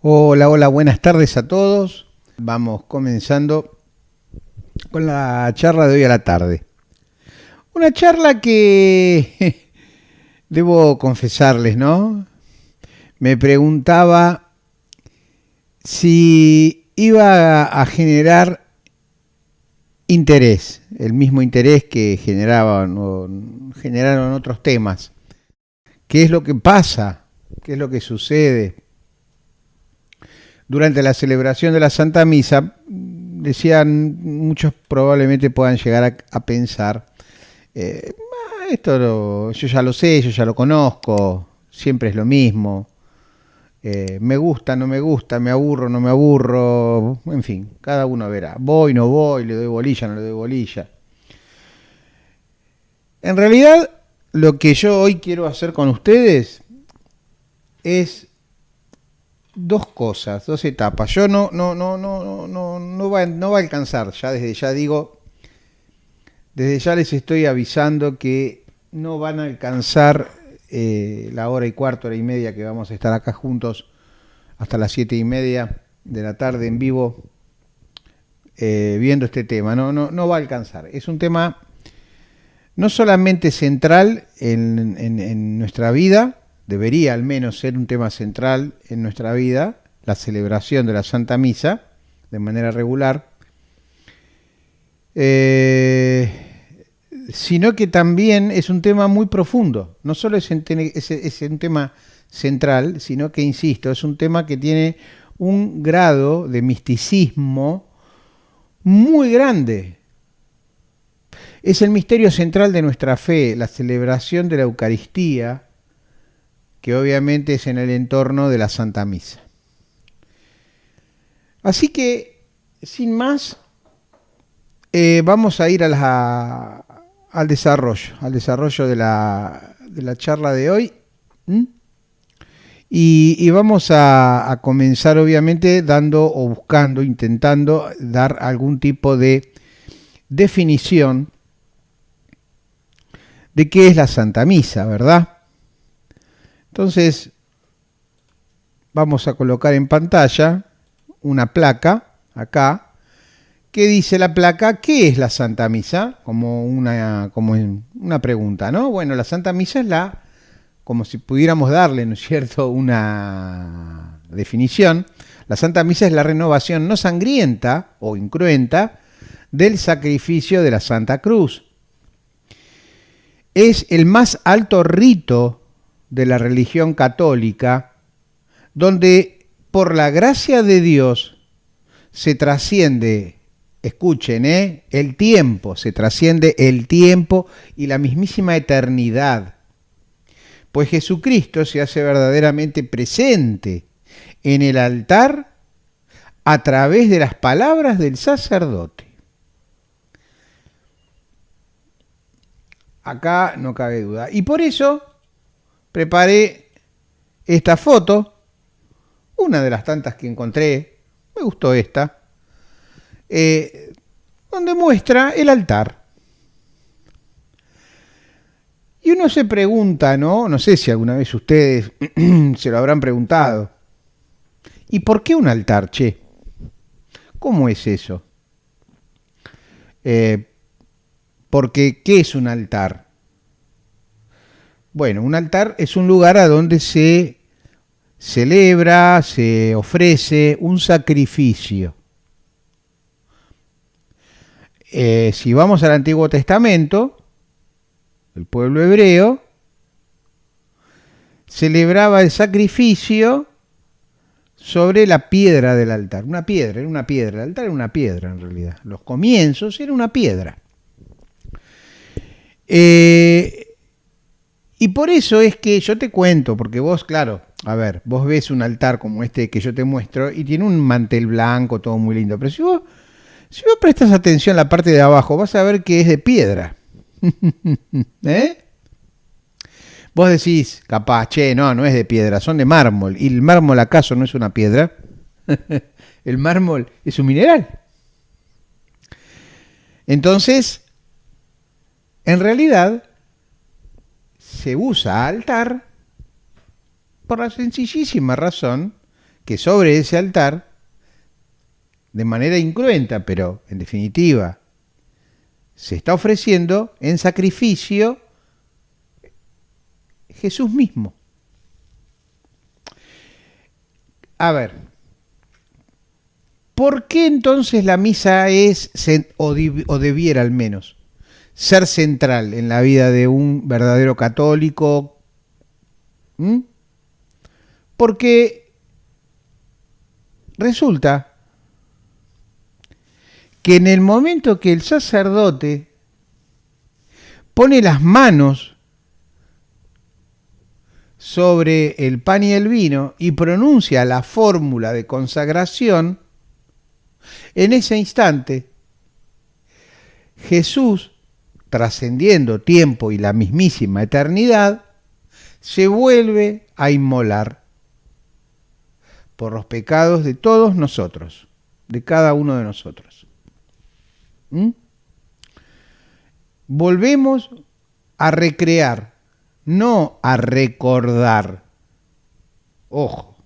Hola, hola, buenas tardes a todos. Vamos comenzando con la charla de hoy a la tarde. Una charla que debo confesarles, ¿no? Me preguntaba si iba a generar interés, el mismo interés que generaron otros temas. ¿Qué es lo que pasa? ¿Qué es lo que sucede? Durante la celebración de la Santa Misa, decían, muchos probablemente puedan llegar a pensar, yo ya lo sé, yo ya lo conozco, siempre es lo mismo, me gusta, no me gusta, me aburro, no me aburro, en fin, cada uno verá, voy, no voy, le doy bolilla, no le doy bolilla. En realidad, lo que yo hoy quiero hacer con ustedes es dos cosas, dos etapas. Yo no va a alcanzar, ya desde ya digo, desde ya les estoy avisando que no van a alcanzar la hora y cuarto, hora y media que vamos a estar acá juntos hasta las 7:30 de la tarde en vivo viendo este tema. No va a alcanzar. Es un tema no solamente central en nuestra vida, debería al menos ser un tema central en nuestra vida, la celebración de la Santa Misa de manera regular, sino que también es un tema muy profundo. No solo es un tema central, sino que, insisto, es un tema que tiene un grado de misticismo muy grande. Es el misterio central de nuestra fe, la celebración de la Eucaristía, que obviamente es en el entorno de la Santa Misa. Así que, sin más, vamos a ir al desarrollo de la charla de hoy. Y vamos a comenzar obviamente dando o buscando, intentando dar algún tipo de definición de qué es la Santa Misa, ¿verdad? Entonces, vamos a colocar en pantalla una placa acá que dice la placa, ¿qué es la Santa Misa? Como una pregunta, ¿no? Bueno, la Santa Misa es como si pudiéramos darle, ¿no es cierto?, una definición. La Santa Misa es la renovación no sangrienta o incruenta del sacrificio de la Santa Cruz. Es el más alto rito de la religión católica, donde por la gracia de Dios se trasciende, escuchen, el tiempo, se trasciende el tiempo y la mismísima eternidad. Pues Jesucristo se hace verdaderamente presente en el altar a través de las palabras del sacerdote. Acá no cabe duda. Y por eso preparé esta foto, una de las tantas que encontré, me gustó esta, donde muestra el altar. Y uno se pregunta, no sé si alguna vez ustedes se lo habrán preguntado, ¿y por qué un altar, che? ¿Cómo es eso? Porque, ¿qué es un altar? Bueno, un altar es un lugar a donde se celebra, se ofrece un sacrificio. Si vamos al Antiguo Testamento, el pueblo hebreo celebraba el sacrificio sobre la piedra del altar. Era una piedra. El altar era una piedra en realidad. Los comienzos era una piedra. Y por eso es que yo te cuento, porque vos, claro, a ver, vos ves un altar como este que yo te muestro y tiene un mantel blanco, todo muy lindo. Pero si vos prestas atención a la parte de abajo, vas a ver que es de piedra. ¿Eh? Vos decís, capaz, che, no es de piedra, son de mármol. ¿Y el mármol acaso no es una piedra? El mármol es un mineral. Entonces, en realidad, se usa altar por la sencillísima razón que sobre ese altar, de manera incruenta, pero en definitiva, se está ofreciendo en sacrificio Jesús mismo. A ver, ¿por qué entonces la misa es, o debiera al menos, ser central en la vida de un verdadero católico? Porque resulta que en el momento que el sacerdote pone las manos sobre el pan y el vino y pronuncia la fórmula de consagración, en ese instante Jesús, trascendiendo tiempo y la mismísima eternidad, se vuelve a inmolar por los pecados de todos nosotros, de cada uno de nosotros. Volvemos a recrear, no a recordar. Ojo.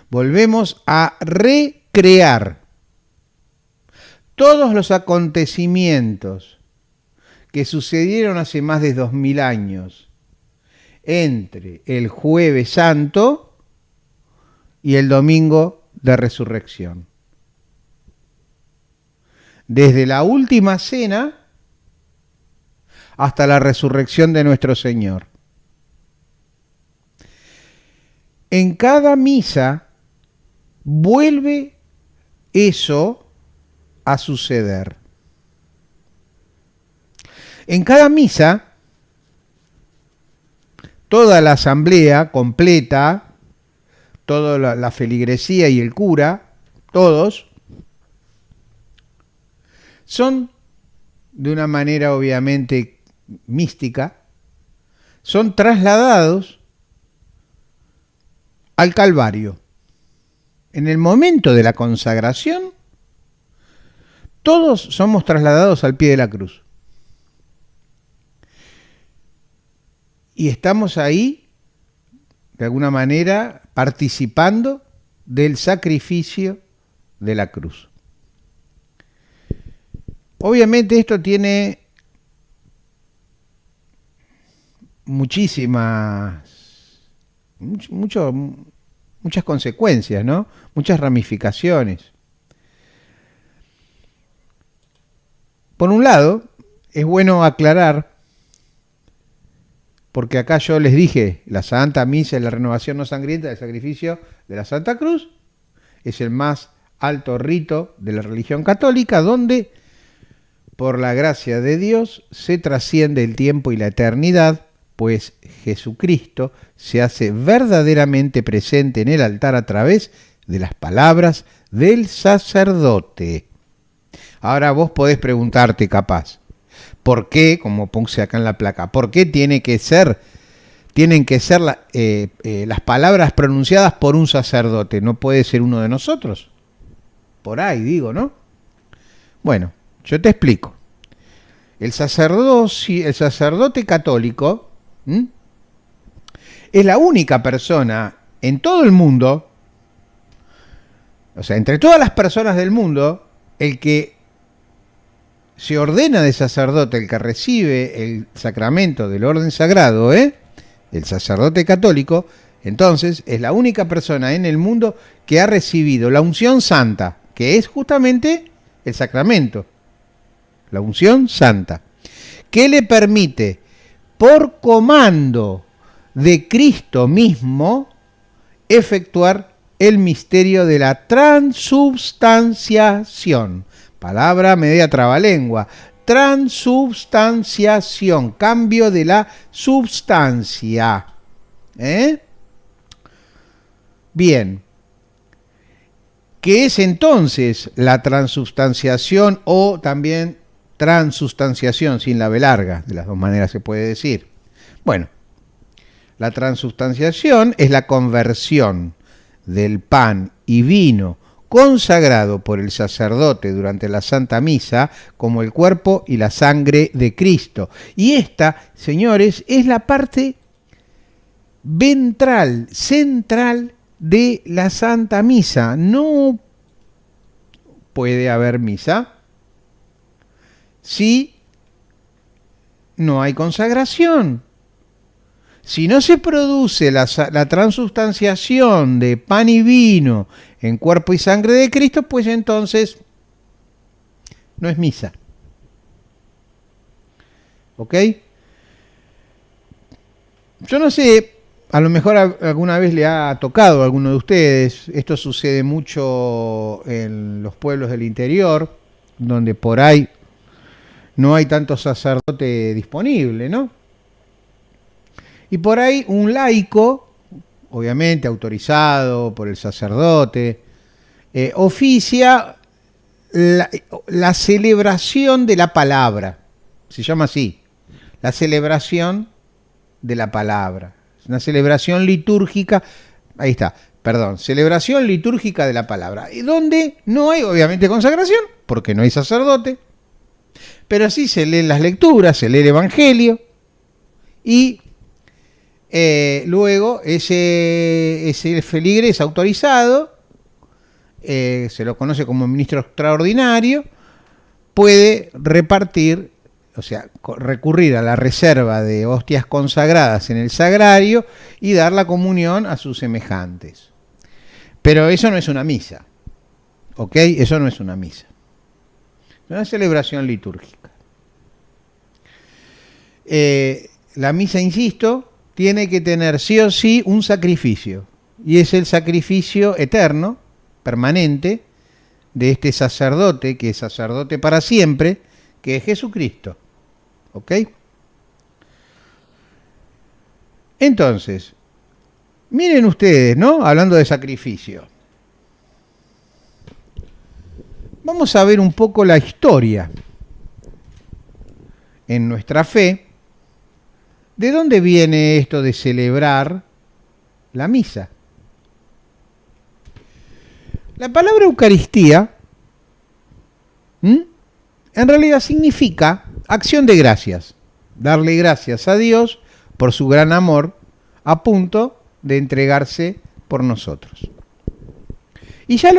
Volvemos a recrear todos los acontecimientos que sucedieron hace más de 2000 años entre el Jueves Santo y el Domingo de Resurrección. Desde la última cena hasta la resurrección de nuestro Señor. En cada misa vuelve eso a suceder. En cada misa, toda la asamblea completa, toda la feligresía y el cura, todos, son, de una manera obviamente mística, son trasladados al Calvario. En el momento de la consagración, todos somos trasladados al pie de la cruz. Y estamos ahí, de alguna manera, participando del sacrificio de la cruz. Obviamente esto tiene muchas consecuencias, ¿no? Muchas ramificaciones. Por un lado, es bueno aclarar, porque acá yo les dije, la Santa Misa y la renovación no sangrienta del sacrificio de la Santa Cruz es el más alto rito de la religión católica, donde por la gracia de Dios se trasciende el tiempo y la eternidad, pues Jesucristo se hace verdaderamente presente en el altar a través de las palabras del sacerdote. Ahora vos podés preguntarte capaz, ¿por qué, como puse acá en la placa, por qué tienen que ser las palabras pronunciadas por un sacerdote? ¿No puede ser uno de nosotros? Por ahí digo, ¿no? Bueno, yo te explico. El sacerdote católico es la única persona en todo el mundo, o sea, entre todas las personas del mundo, el que se ordena de sacerdote, el que recibe el sacramento del orden sagrado, el sacerdote católico, entonces es la única persona en el mundo que ha recibido la unción santa, que es justamente el sacramento, la unción santa, que le permite, por comando de Cristo mismo, efectuar el misterio de la transubstanciación. Palabra media trabalengua. Transubstanciación, cambio de la substancia. Bien. ¿Qué es entonces la transubstanciación o también transustanciación sin la B larga? De las dos maneras se puede decir. Bueno, la transubstanciación es la conversión del pan y vino consagrado por el sacerdote durante la Santa Misa como el cuerpo y la sangre de Cristo. Y esta, señores, es la parte ventral, central de la Santa Misa. No puede haber misa si no hay consagración. Si no se produce la transubstanciación de pan y vino en cuerpo y sangre de Cristo, pues entonces no es misa. ¿Ok? Yo no sé, a lo mejor alguna vez le ha tocado a alguno de ustedes, esto sucede mucho en los pueblos del interior, donde por ahí no hay tanto sacerdote disponible, ¿no? Y por ahí un laico, obviamente autorizado por el sacerdote, oficia la celebración de la palabra. Se llama así, la celebración de la palabra. Es una celebración litúrgica, ahí está, perdón, celebración litúrgica de la palabra. Y donde no hay obviamente consagración, porque no hay sacerdote, pero sí se leen las lecturas, se lee el Evangelio y luego ese feligres autorizado, se lo conoce como ministro extraordinario, puede repartir, o sea, recurrir a la reserva de hostias consagradas en el sagrario y dar la comunión a sus semejantes. Pero eso no es una misa, ¿ok? Eso no es una misa. Es una celebración litúrgica. La misa, insisto, tiene que tener sí o sí un sacrificio, y es el sacrificio eterno, permanente, de este sacerdote, que es sacerdote para siempre, que es Jesucristo. ¿Ok? Entonces, miren ustedes, ¿no? Hablando de sacrificio. Vamos a ver un poco la historia en nuestra fe. ¿De dónde viene esto de celebrar la misa? La palabra Eucaristía, en realidad significa acción de gracias. Darle gracias a Dios por su gran amor a punto de entregarse por nosotros. Y ya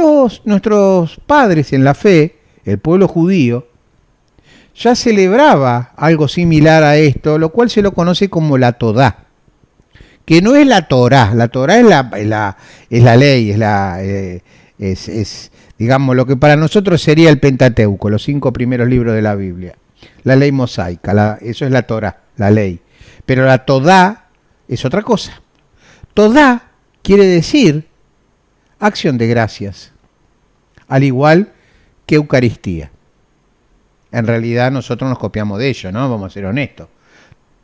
nuestros padres en la fe, el pueblo judío, ya celebraba algo similar a esto, lo cual se lo conoce como la Todá, que no es la Torá. La Torá es la ley, es digamos lo que para nosotros sería el Pentateuco, los 5 primeros libros de la Biblia, la ley mosaica, eso es la Torá, la ley. Pero la Todá es otra cosa. Todá quiere decir acción de gracias, al igual que Eucaristía. En realidad nosotros nos copiamos de ello, ¿no? Vamos a ser honestos.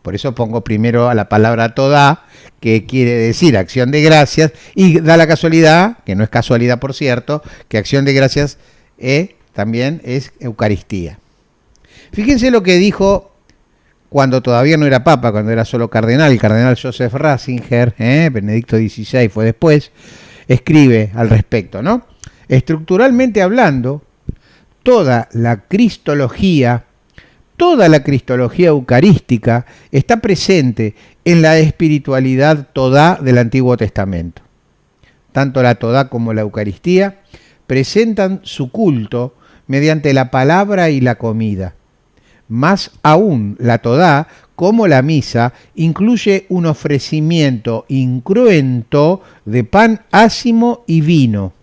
Por eso pongo primero a la palabra Todá, que quiere decir acción de gracias, y da la casualidad, que no es casualidad por cierto, que acción de gracias también es Eucaristía. Fíjense lo que dijo cuando todavía no era papa, cuando era solo cardenal, el cardenal Joseph Ratzinger, Benedicto XVI fue después, escribe al respecto, ¿no? Estructuralmente hablando, toda la cristología eucarística está presente en la espiritualidad Todá del Antiguo Testamento. Tanto la Todá como la Eucaristía presentan su culto mediante la palabra y la comida. Más aún, la Todá, como la misa, incluye un ofrecimiento incruento de pan ácimo y vino.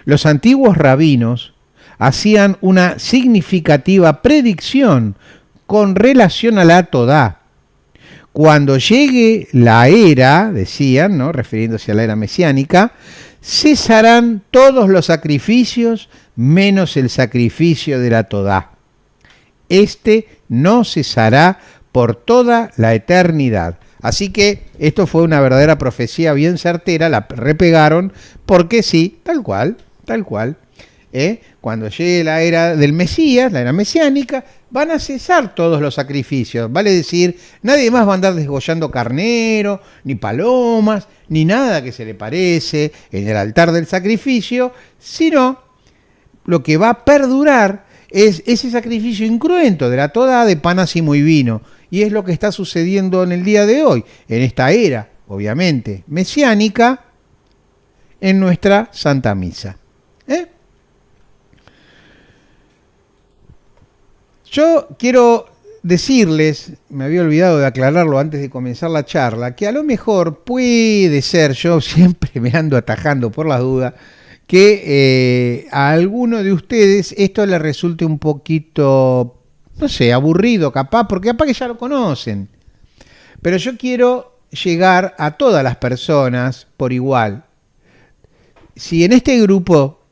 Los antiguos rabinos hacían una significativa predicción con relación a la Todá. Cuando llegue la era, decían, ¿no?, refiriéndose a la era mesiánica, cesarán todos los sacrificios menos el sacrificio de la Todá. Este no cesará por toda la eternidad. Así que esto fue una verdadera profecía bien certera, la repegaron, porque sí, tal cual. Cuando llegue la era del Mesías, la era mesiánica, van a cesar todos los sacrificios. Vale decir, nadie más va a andar desgollando carnero, ni palomas, ni nada que se le parece en el altar del sacrificio, sino lo que va a perdurar es ese sacrificio incruento de la Todá de pan ácimo y vino. Y es lo que está sucediendo en el día de hoy, en esta era, obviamente, mesiánica, en nuestra Santa Misa. Yo quiero decirles, me había olvidado de aclararlo antes de comenzar la charla, que a lo mejor puede ser, yo siempre me ando atajando por las dudas, que a alguno de ustedes esto le resulte un poquito, no sé, aburrido capaz, porque capaz que ya lo conocen. Pero yo quiero llegar a todas las personas por igual. Si en este grupo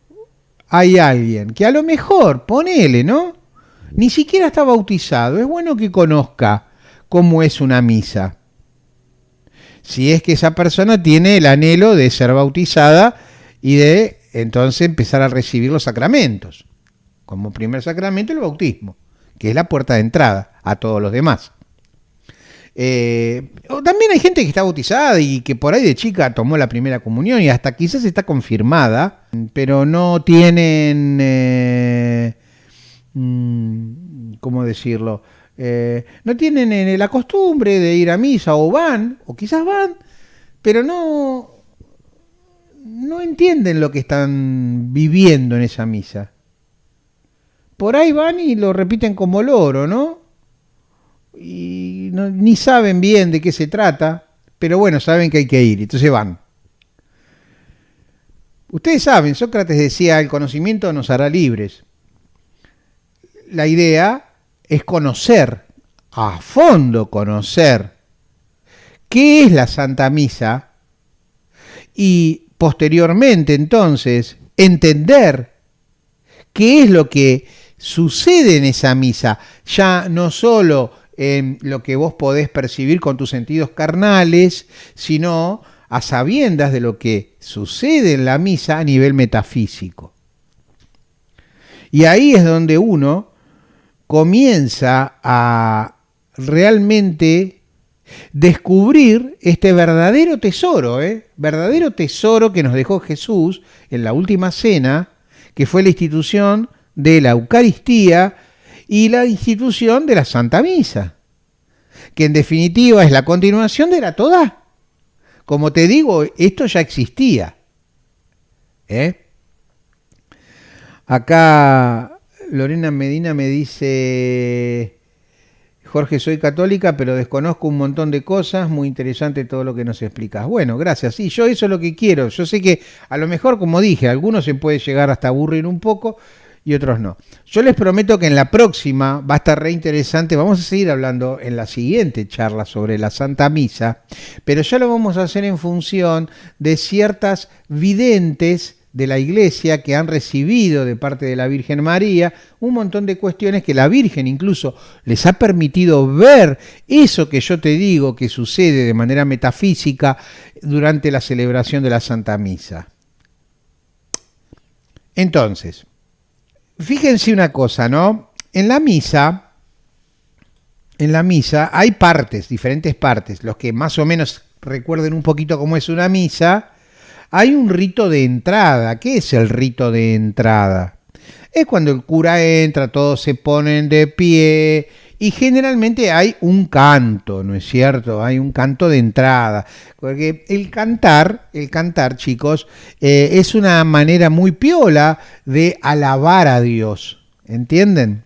hay alguien que a lo mejor, ponele, ¿no? Ni siquiera está bautizado, es bueno que conozca cómo es una misa. Si es que esa persona tiene el anhelo de ser bautizada y de entonces empezar a recibir los sacramentos. Como primer sacramento el bautismo, que es la puerta de entrada a todos los demás. También hay gente que está bautizada y que por ahí de chica tomó la primera comunión y hasta quizás está confirmada, pero no tienen... ¿cómo decirlo? No tienen la costumbre de ir a misa o van, o quizás van, pero no entienden lo que están viviendo en esa misa. Por ahí van y lo repiten como loro, ¿no? Y ni saben bien de qué se trata, pero bueno, saben que hay que ir, entonces van. Ustedes saben, Sócrates decía, el conocimiento nos hará libres. La idea es conocer, a fondo conocer, qué es la Santa Misa y posteriormente entonces entender qué es lo que sucede en esa misa, ya no solo en lo que vos podés percibir con tus sentidos carnales, sino a sabiendas de lo que sucede en la misa a nivel metafísico. Y ahí es donde uno comienza a realmente descubrir este verdadero tesoro que nos dejó Jesús en la última cena, que fue la institución de la Eucaristía y la institución de la Santa Misa, que en definitiva es la continuación de la Todá. Como te digo, esto ya existía. Acá Lorena Medina me dice: Jorge, soy católica, pero desconozco un montón de cosas, muy interesante todo lo que nos explicas. Bueno, gracias. Sí, yo eso es lo que quiero. Yo sé que a lo mejor, como dije, algunos se puede llegar hasta aburrir un poco y otros no. Yo les prometo que en la próxima va a estar re interesante. Vamos a seguir hablando en la siguiente charla sobre la Santa Misa, pero ya lo vamos a hacer en función de ciertas videntes de la Iglesia que han recibido de parte de la Virgen María un montón de cuestiones que la Virgen incluso les ha permitido ver eso que yo te digo que sucede de manera metafísica durante la celebración de la Santa Misa. Entonces, fíjense una cosa, ¿no? En la misa hay partes, diferentes partes. Los que más o menos recuerden un poquito cómo es una misa, hay un rito de entrada. ¿Qué es el rito de entrada? Es cuando el cura entra, todos se ponen de pie y generalmente hay un canto, ¿no es cierto? Hay un canto de entrada. Porque el cantar, chicos, es una manera muy piola de alabar a Dios. ¿Entienden?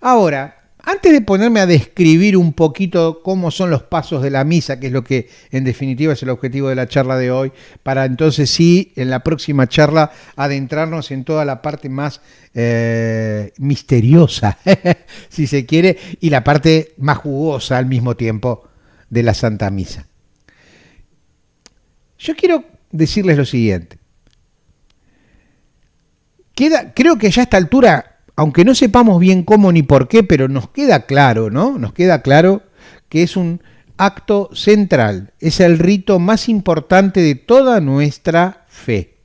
Ahora, antes de ponerme a describir un poquito cómo son los pasos de la misa, que es lo que en definitiva es el objetivo de la charla de hoy, para entonces sí, en la próxima charla, adentrarnos en toda la parte más misteriosa, si se quiere, y la parte más jugosa al mismo tiempo de la Santa Misa. Yo quiero decirles lo siguiente. Creo que ya a esta altura, aunque no sepamos bien cómo ni por qué, pero nos queda claro, ¿no? Nos queda claro que es un acto central, es el rito más importante de toda nuestra fe.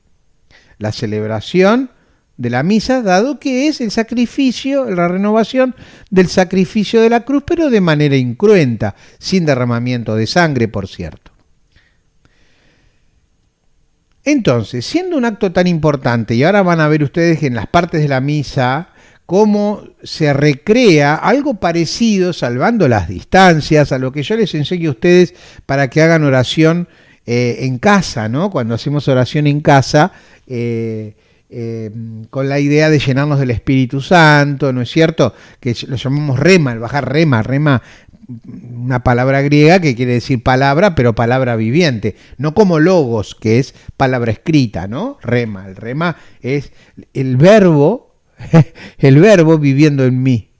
La celebración de la misa, dado que es el sacrificio, la renovación del sacrificio de la cruz, pero de manera incruenta, sin derramamiento de sangre, por cierto. Entonces, siendo un acto tan importante, y ahora van a ver ustedes en las partes de la misa cómo se recrea algo parecido, salvando las distancias, a lo que yo les enseño a ustedes para que hagan oración en casa, ¿no? Cuando hacemos oración en casa, con la idea de llenarnos del Espíritu Santo, ¿no es cierto? Que lo llamamos rema, el bajar rema, una palabra griega que quiere decir palabra, pero palabra viviente, no como logos, que es palabra escrita, ¿no? Rema, el rema es el verbo, el verbo viviendo en mí,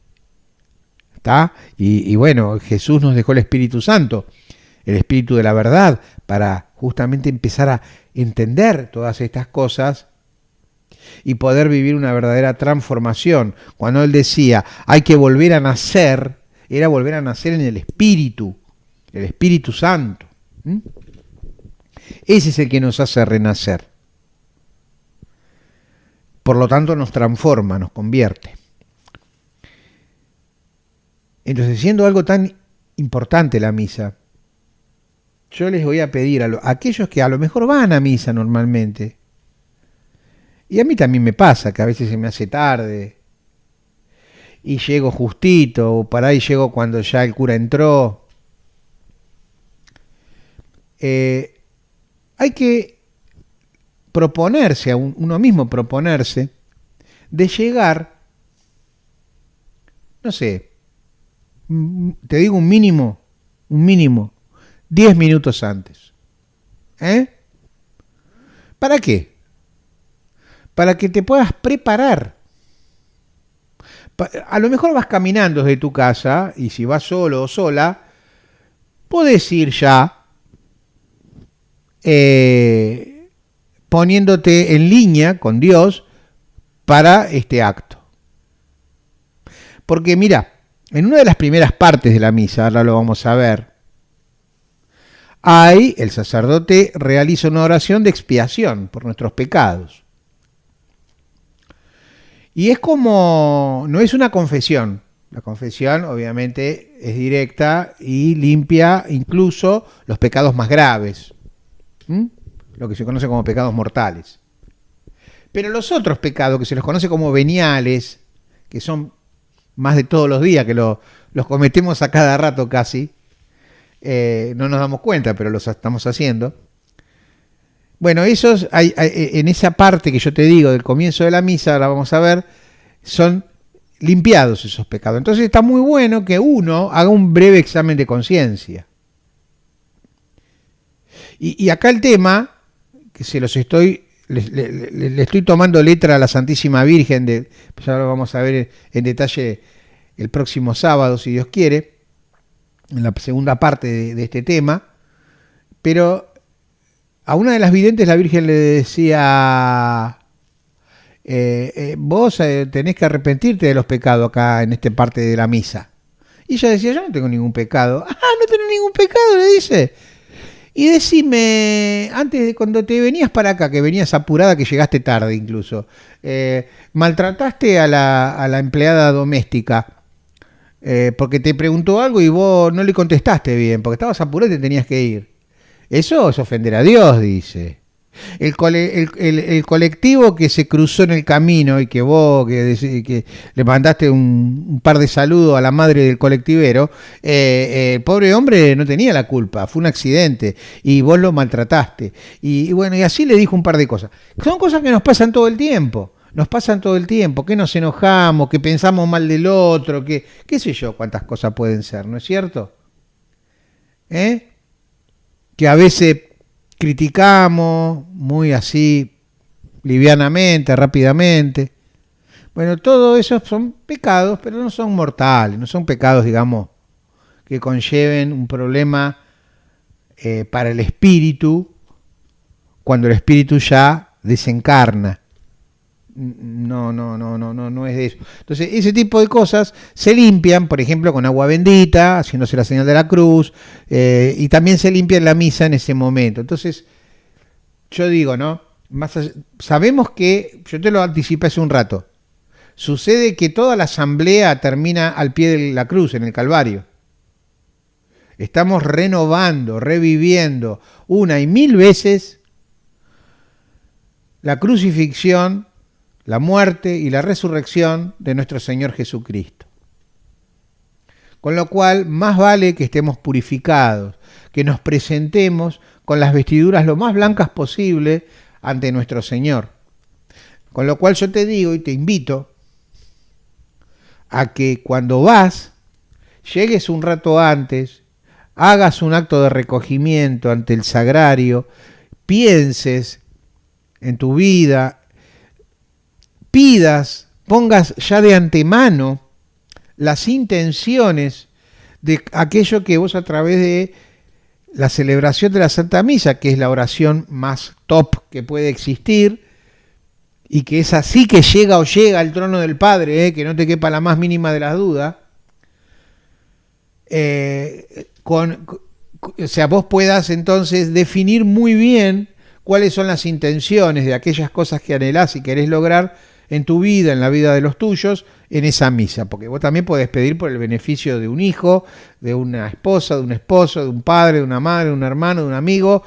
¿está? Y bueno, Jesús nos dejó el Espíritu Santo, el Espíritu de la verdad, para justamente empezar a entender todas estas cosas y poder vivir una verdadera transformación. Cuando él decía, hay que volver a nacer, era volver a nacer en el Espíritu Santo. Ese es el que nos hace renacer. Por lo tanto, nos transforma, nos convierte. Entonces, siendo algo tan importante la misa, yo les voy a pedir a aquellos que a lo mejor van a misa normalmente, y a mí también me pasa que a veces se me hace tarde, y llego justito, o para ahí llego cuando ya el cura entró. Hay que proponerse, uno mismo proponerse, de llegar, no sé, te digo un mínimo, 10 minutos antes. ¿Para qué? Para que te puedas preparar. A lo mejor vas caminando desde tu casa y si vas solo o sola, podés ir ya poniéndote en línea con Dios para este acto. Porque mira, en una de las primeras partes de la misa, ahora lo vamos a ver, el sacerdote realiza una oración de expiación por nuestros pecados. Y es como, no es una confesión. La confesión obviamente es directa y limpia incluso los pecados más graves, lo que se conoce como pecados mortales. Pero los otros pecados que se los conoce como veniales, que son más de todos los días, que los cometemos a cada rato casi, no nos damos cuenta, pero los estamos haciendo. Bueno, esos en esa parte que yo te digo del comienzo de la misa, ahora vamos a ver, son limpiados esos pecados. Entonces está muy bueno que uno haga un breve examen de conciencia. Y acá el tema, que se los le estoy tomando letra a la Santísima Virgen, ya lo vamos a ver en detalle el próximo sábado, si Dios quiere, en la segunda parte de este tema, pero a una de las videntes la Virgen le decía, vos tenés que arrepentirte de los pecados acá en esta parte de la misa. Y ella decía, yo no tengo ningún pecado. No tenés ningún pecado, le dice. Y decime, antes de cuando te venías para acá, que venías apurada, que llegaste tarde incluso, maltrataste a la empleada doméstica, porque te preguntó algo y vos no le contestaste bien, porque estabas apurada y te tenías que ir. Eso es ofender a Dios, dice. El colectivo que se cruzó en el camino y que vos que le mandaste un par de saludos a la madre del colectivero, el pobre hombre no tenía la culpa, fue un accidente y vos lo maltrataste. Y bueno, y así le dijo un par de cosas. Son cosas que nos pasan todo el tiempo. Que nos enojamos, que pensamos mal del otro, que qué sé yo cuántas cosas pueden ser, ¿no es cierto? Que a veces criticamos muy así, livianamente, rápidamente. Bueno, todo eso son pecados, pero no son mortales, no son pecados, digamos, que conlleven un problema para el espíritu, cuando el espíritu ya desencarna. No es de eso. Entonces, ese tipo de cosas se limpian, por ejemplo, con agua bendita, haciéndose la señal de la cruz, y también se limpia en la misa en ese momento. Entonces, yo digo, ¿no? Sabemos que, yo te lo anticipé hace un rato, sucede que toda la asamblea termina al pie de la cruz, en el Calvario. Estamos renovando, reviviendo una y mil veces la crucifixión, la muerte y la resurrección de nuestro Señor Jesucristo. Con lo cual, más vale que estemos purificados, que nos presentemos con las vestiduras lo más blancas posible ante nuestro Señor. Con lo cual yo te digo y te invito a que cuando vas, llegues un rato antes, hagas un acto de recogimiento ante el sagrario, pienses en tu vida, pidas, pongas ya de antemano las intenciones de aquello que vos a través de la celebración de la Santa Misa, que es la oración más top que puede existir, y que es así que llega al trono del Padre, que no te quepa la más mínima de las dudas, o sea, vos puedas entonces definir muy bien cuáles son las intenciones de aquellas cosas que anhelás y querés lograr en tu vida, en la vida de los tuyos, en esa misa, porque vos también podés pedir por el beneficio de un hijo, de una esposa, de un esposo, de un padre, de una madre, de un hermano, de un amigo,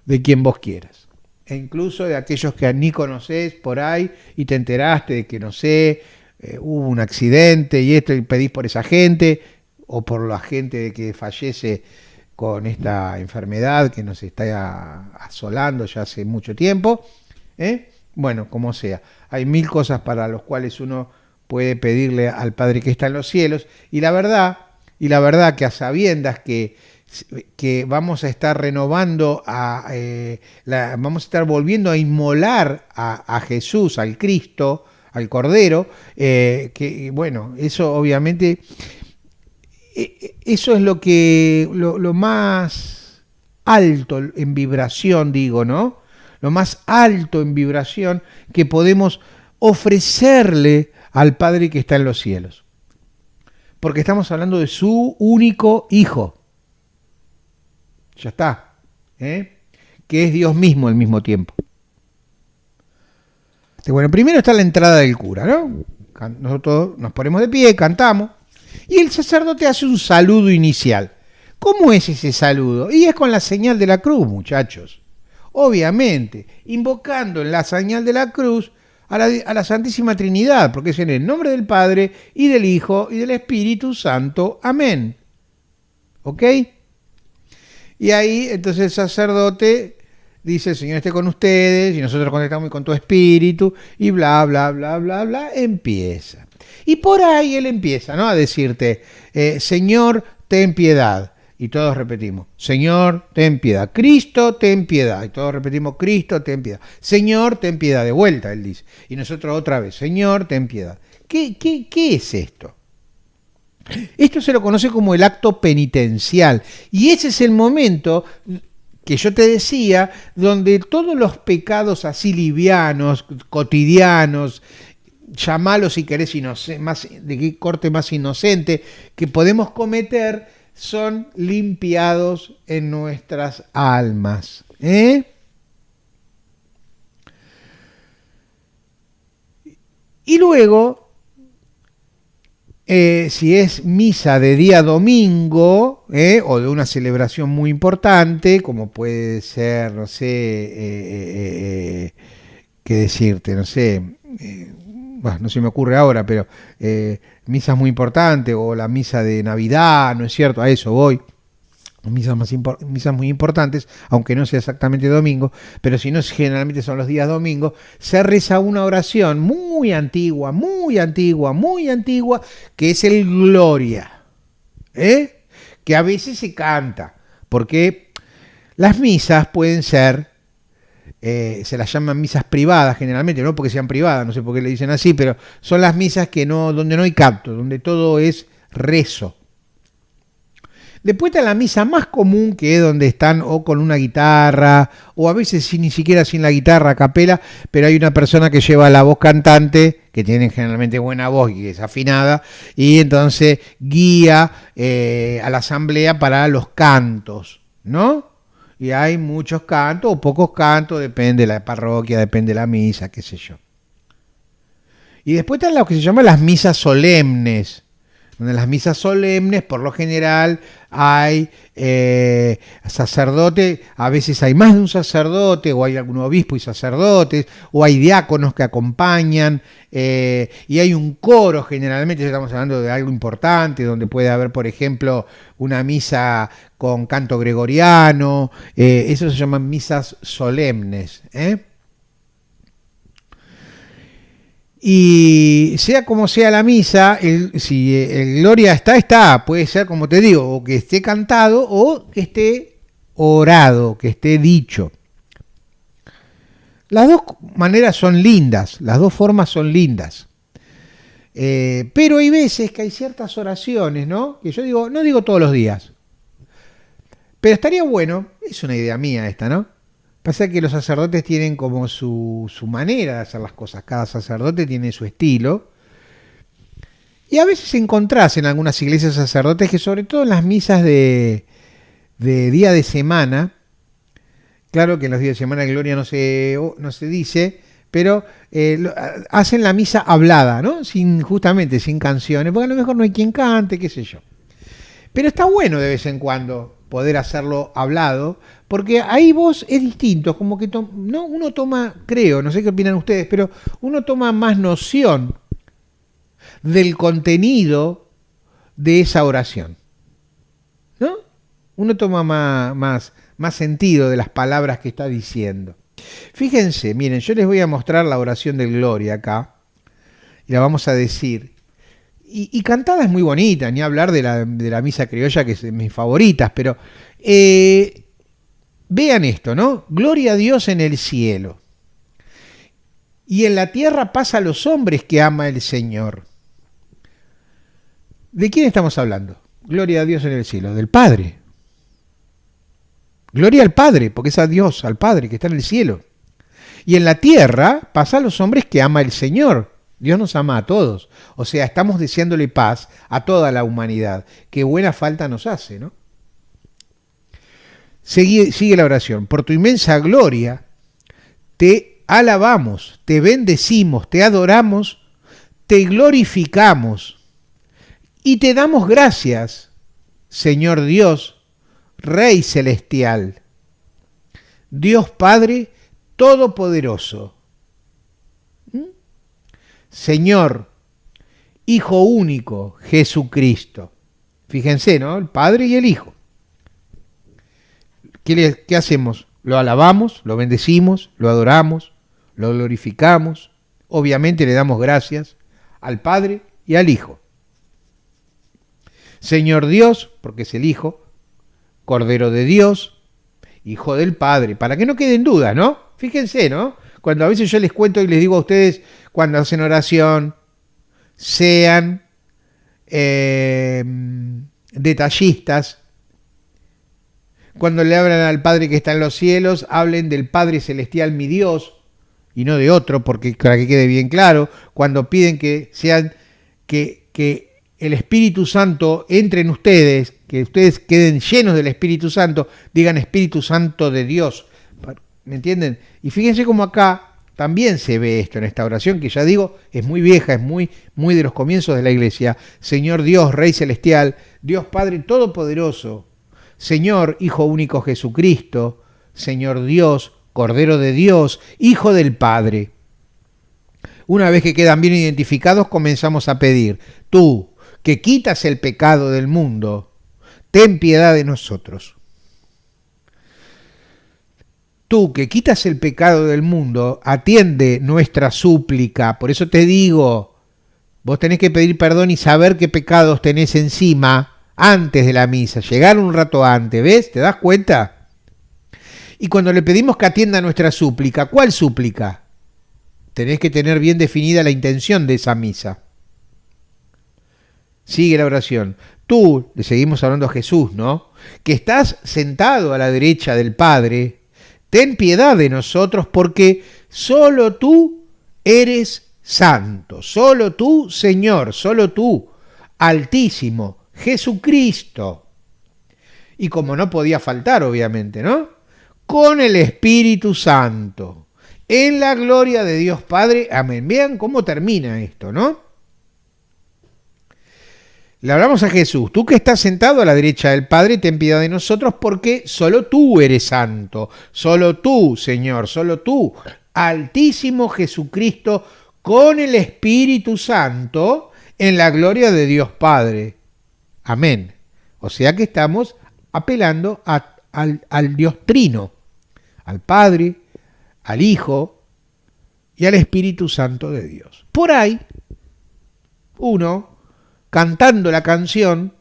de quien vos quieras. E incluso de aquellos que ni conocés por ahí y te enteraste de que, no sé, hubo un accidente y esto, y pedís por esa gente, o por la gente que fallece con esta enfermedad que nos está asolando ya hace mucho tiempo. Bueno, como sea, hay mil cosas para las cuales uno puede pedirle al Padre que está en los cielos, y la verdad que a sabiendas que vamos a estar renovando, vamos a estar volviendo a inmolar a Jesús, al Cristo, al Cordero, que bueno, eso obviamente, eso es lo más alto en vibración, digo, ¿no? Lo más alto en vibración que podemos ofrecerle al Padre que está en los cielos. Porque estamos hablando de su único Hijo. Ya está. Que es Dios mismo al mismo tiempo. Bueno, primero está la entrada del cura, ¿no? Nosotros nos ponemos de pie, cantamos, y el sacerdote hace un saludo inicial. ¿Cómo es ese saludo? Y es con la señal de la cruz, muchachos. Obviamente, invocando en la señal de la cruz a la Santísima Trinidad, porque es en el nombre del Padre, y del Hijo, y del Espíritu Santo. Amén. ¿Ok? Y ahí, entonces el sacerdote dice, el Señor esté con ustedes, y nosotros conectamos con tu espíritu, y bla, bla, bla, bla, bla, empieza. Y por ahí él empieza, ¿no?, a decirte, Señor, ten piedad. Y todos repetimos, Señor, ten piedad. Cristo, ten piedad. Y todos repetimos, Cristo, ten piedad. Señor, ten piedad. De vuelta, él dice. Y nosotros otra vez, Señor, ten piedad. ¿Qué es esto? Esto se lo conoce como el acto penitencial. Y ese es el momento que yo te decía, donde todos los pecados así livianos, cotidianos, llamalos si querés más, de qué corte más inocente, que podemos cometer, son limpiados en nuestras almas. Y luego, si es misa de día domingo, o de una celebración muy importante, como puede ser, no sé, qué decirte, no sé, bueno, no se me ocurre ahora, pero misas muy importantes, o la misa de Navidad, ¿no es cierto? A eso voy. Misas muy importantes, aunque no sea exactamente domingo, pero si no, generalmente son los días domingos, se reza una oración muy antigua, muy antigua, muy antigua, que es el Gloria, que a veces se canta, porque las misas pueden ser, se las llaman misas privadas generalmente, no porque sean privadas, no sé por qué le dicen así, pero son las misas donde no hay canto, donde todo es rezo. Después está la misa más común, que es donde están o con una guitarra, o a veces ni siquiera sin la guitarra a capela, pero hay una persona que lleva la voz cantante, que tiene generalmente buena voz y es afinada, y entonces guía a la asamblea para los cantos, ¿no? Y hay muchos cantos o pocos cantos, depende de la parroquia, depende de la misa, qué sé yo. Y después están lo que se llaman las misas solemnes, donde en las misas solemnes, por lo general, hay sacerdote, a veces hay más de un sacerdote, o hay algún obispo y sacerdotes, o hay diáconos que acompañan, y hay un coro, generalmente estamos hablando de algo importante, donde puede haber, por ejemplo, una misa con canto gregoriano, eso se llaman misas solemnes, Y sea como sea la misa, si el Gloria está, puede ser como te digo, o que esté cantado o que esté orado, que esté dicho. Las dos maneras son lindas, las dos formas son lindas. Pero hay veces que hay ciertas oraciones, ¿no? Que yo digo, no digo todos los días. Pero estaría bueno, es una idea mía esta, ¿no? Pasa que los sacerdotes tienen como su manera de hacer las cosas. Cada sacerdote tiene su estilo. Y a veces encontrás en algunas iglesias sacerdotes que sobre todo en las misas de día de semana, claro que en los días de semana de gloria no se dice, pero hacen la misa hablada, ¿no? Justamente sin canciones, porque a lo mejor no hay quien cante, qué sé yo. Pero está bueno de vez en cuando poder hacerlo hablado, porque ahí vos es distinto, como que no, uno toma, creo, no sé qué opinan ustedes, pero uno toma más noción del contenido de esa oración, ¿no? Uno toma más sentido de las palabras que está diciendo. Fíjense, miren, yo les voy a mostrar la oración del Gloria acá, y la vamos a decir. Y cantada es muy bonita, ni hablar de la misa criolla, que es de mis favoritas, pero vean esto, ¿no? Gloria a Dios en el cielo. Y en la tierra paz a los hombres que ama el Señor. ¿De quién estamos hablando? Gloria a Dios en el cielo, del Padre. Gloria al Padre, porque es a Dios, al Padre que está en el cielo. Y en la tierra paz a los hombres que ama el Señor. Dios nos ama a todos. O sea, estamos deseándole paz a toda la humanidad. Qué buena falta nos hace, ¿no? Sigue la oración. Por tu inmensa gloria, te alabamos, te bendecimos, te adoramos, te glorificamos y te damos gracias, Señor Dios, Rey celestial, Dios Padre Todopoderoso. Señor, Hijo único, Jesucristo. Fíjense, ¿no? El Padre y el Hijo. ¿Qué hacemos? Lo alabamos, lo bendecimos, lo adoramos, lo glorificamos. Obviamente le damos gracias al Padre y al Hijo. Señor Dios, porque es el Hijo, Cordero de Dios, Hijo del Padre. Para que no queden dudas, ¿no? Fíjense, ¿no? Cuando a veces yo les cuento y les digo a ustedes, cuando hacen oración, sean detallistas. Cuando le hablan al Padre que está en los cielos, hablen del Padre Celestial, mi Dios, y no de otro, porque para que quede bien claro, cuando piden que sean, que el Espíritu Santo entre en ustedes, que ustedes queden llenos del Espíritu Santo, digan Espíritu Santo de Dios. ¿Me entienden? Y fíjense cómo acá también se ve esto en esta oración, que ya digo, es muy vieja, es muy de los comienzos de la iglesia. Señor Dios, Rey Celestial, Dios Padre Todopoderoso, Señor Hijo único Jesucristo, Señor Dios, Cordero de Dios, Hijo del Padre. Una vez que quedan bien identificados, comenzamos a pedir, tú, que quitas el pecado del mundo, ten piedad de nosotros. Tú que quitas el pecado del mundo, atiende nuestra súplica. Por eso te digo, vos tenés que pedir perdón y saber qué pecados tenés encima antes de la misa. Llegar un rato antes, ¿ves? ¿Te das cuenta? Y cuando le pedimos que atienda nuestra súplica, ¿cuál súplica? Tenés que tener bien definida la intención de esa misa. Sigue la oración. Tú, le seguimos hablando a Jesús, ¿no? Que estás sentado a la derecha del Padre, ten piedad de nosotros porque solo tú eres santo, solo tú, Señor, solo tú, Altísimo, Jesucristo. Y como no podía faltar, obviamente, ¿no? Con el Espíritu Santo, en la gloria de Dios Padre. Amén. Vean cómo termina esto, ¿no? Le hablamos a Jesús. Tú que estás sentado a la derecha del Padre, ten piedad de nosotros porque solo tú eres santo. Solo tú, Señor, solo tú, Altísimo Jesucristo, con el Espíritu Santo, en la gloria de Dios Padre. Amén. O sea que estamos apelando al Dios Trino, al Padre, al Hijo y al Espíritu Santo de Dios. Por ahí, uno, cantando la canción,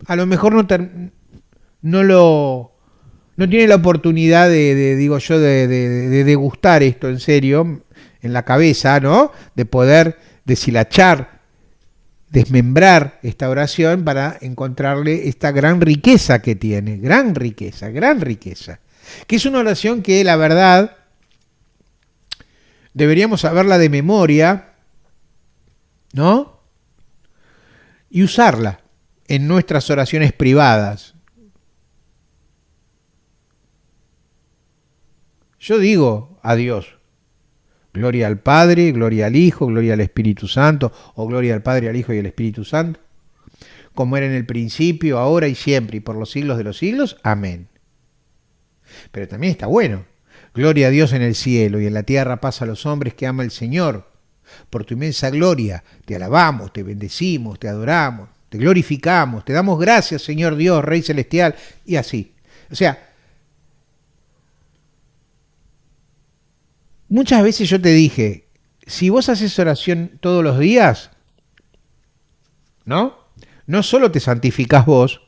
a lo mejor no tiene la oportunidad de degustar esto en serio, en la cabeza, ¿no? De poder deshilachar, desmembrar esta oración para encontrarle esta gran riqueza que tiene, gran riqueza, que es una oración que la verdad deberíamos saberla de memoria, ¿no? Y usarla en nuestras oraciones privadas. Yo digo a Dios, gloria al Padre, gloria al Hijo, gloria al Espíritu Santo, o gloria al Padre, al Hijo y al Espíritu Santo, como era en el principio, ahora y siempre, y por los siglos de los siglos. Amén. Pero también está bueno. Gloria a Dios en el cielo, y en la tierra paz a los hombres que ama el Señor. Por tu inmensa gloria te alabamos, te bendecimos, te adoramos, te glorificamos, te damos gracias, Señor Dios, Rey Celestial, y así. O sea, muchas veces yo te dije, si vos haces oración todos los días, ¿no? No solo te santificás vos,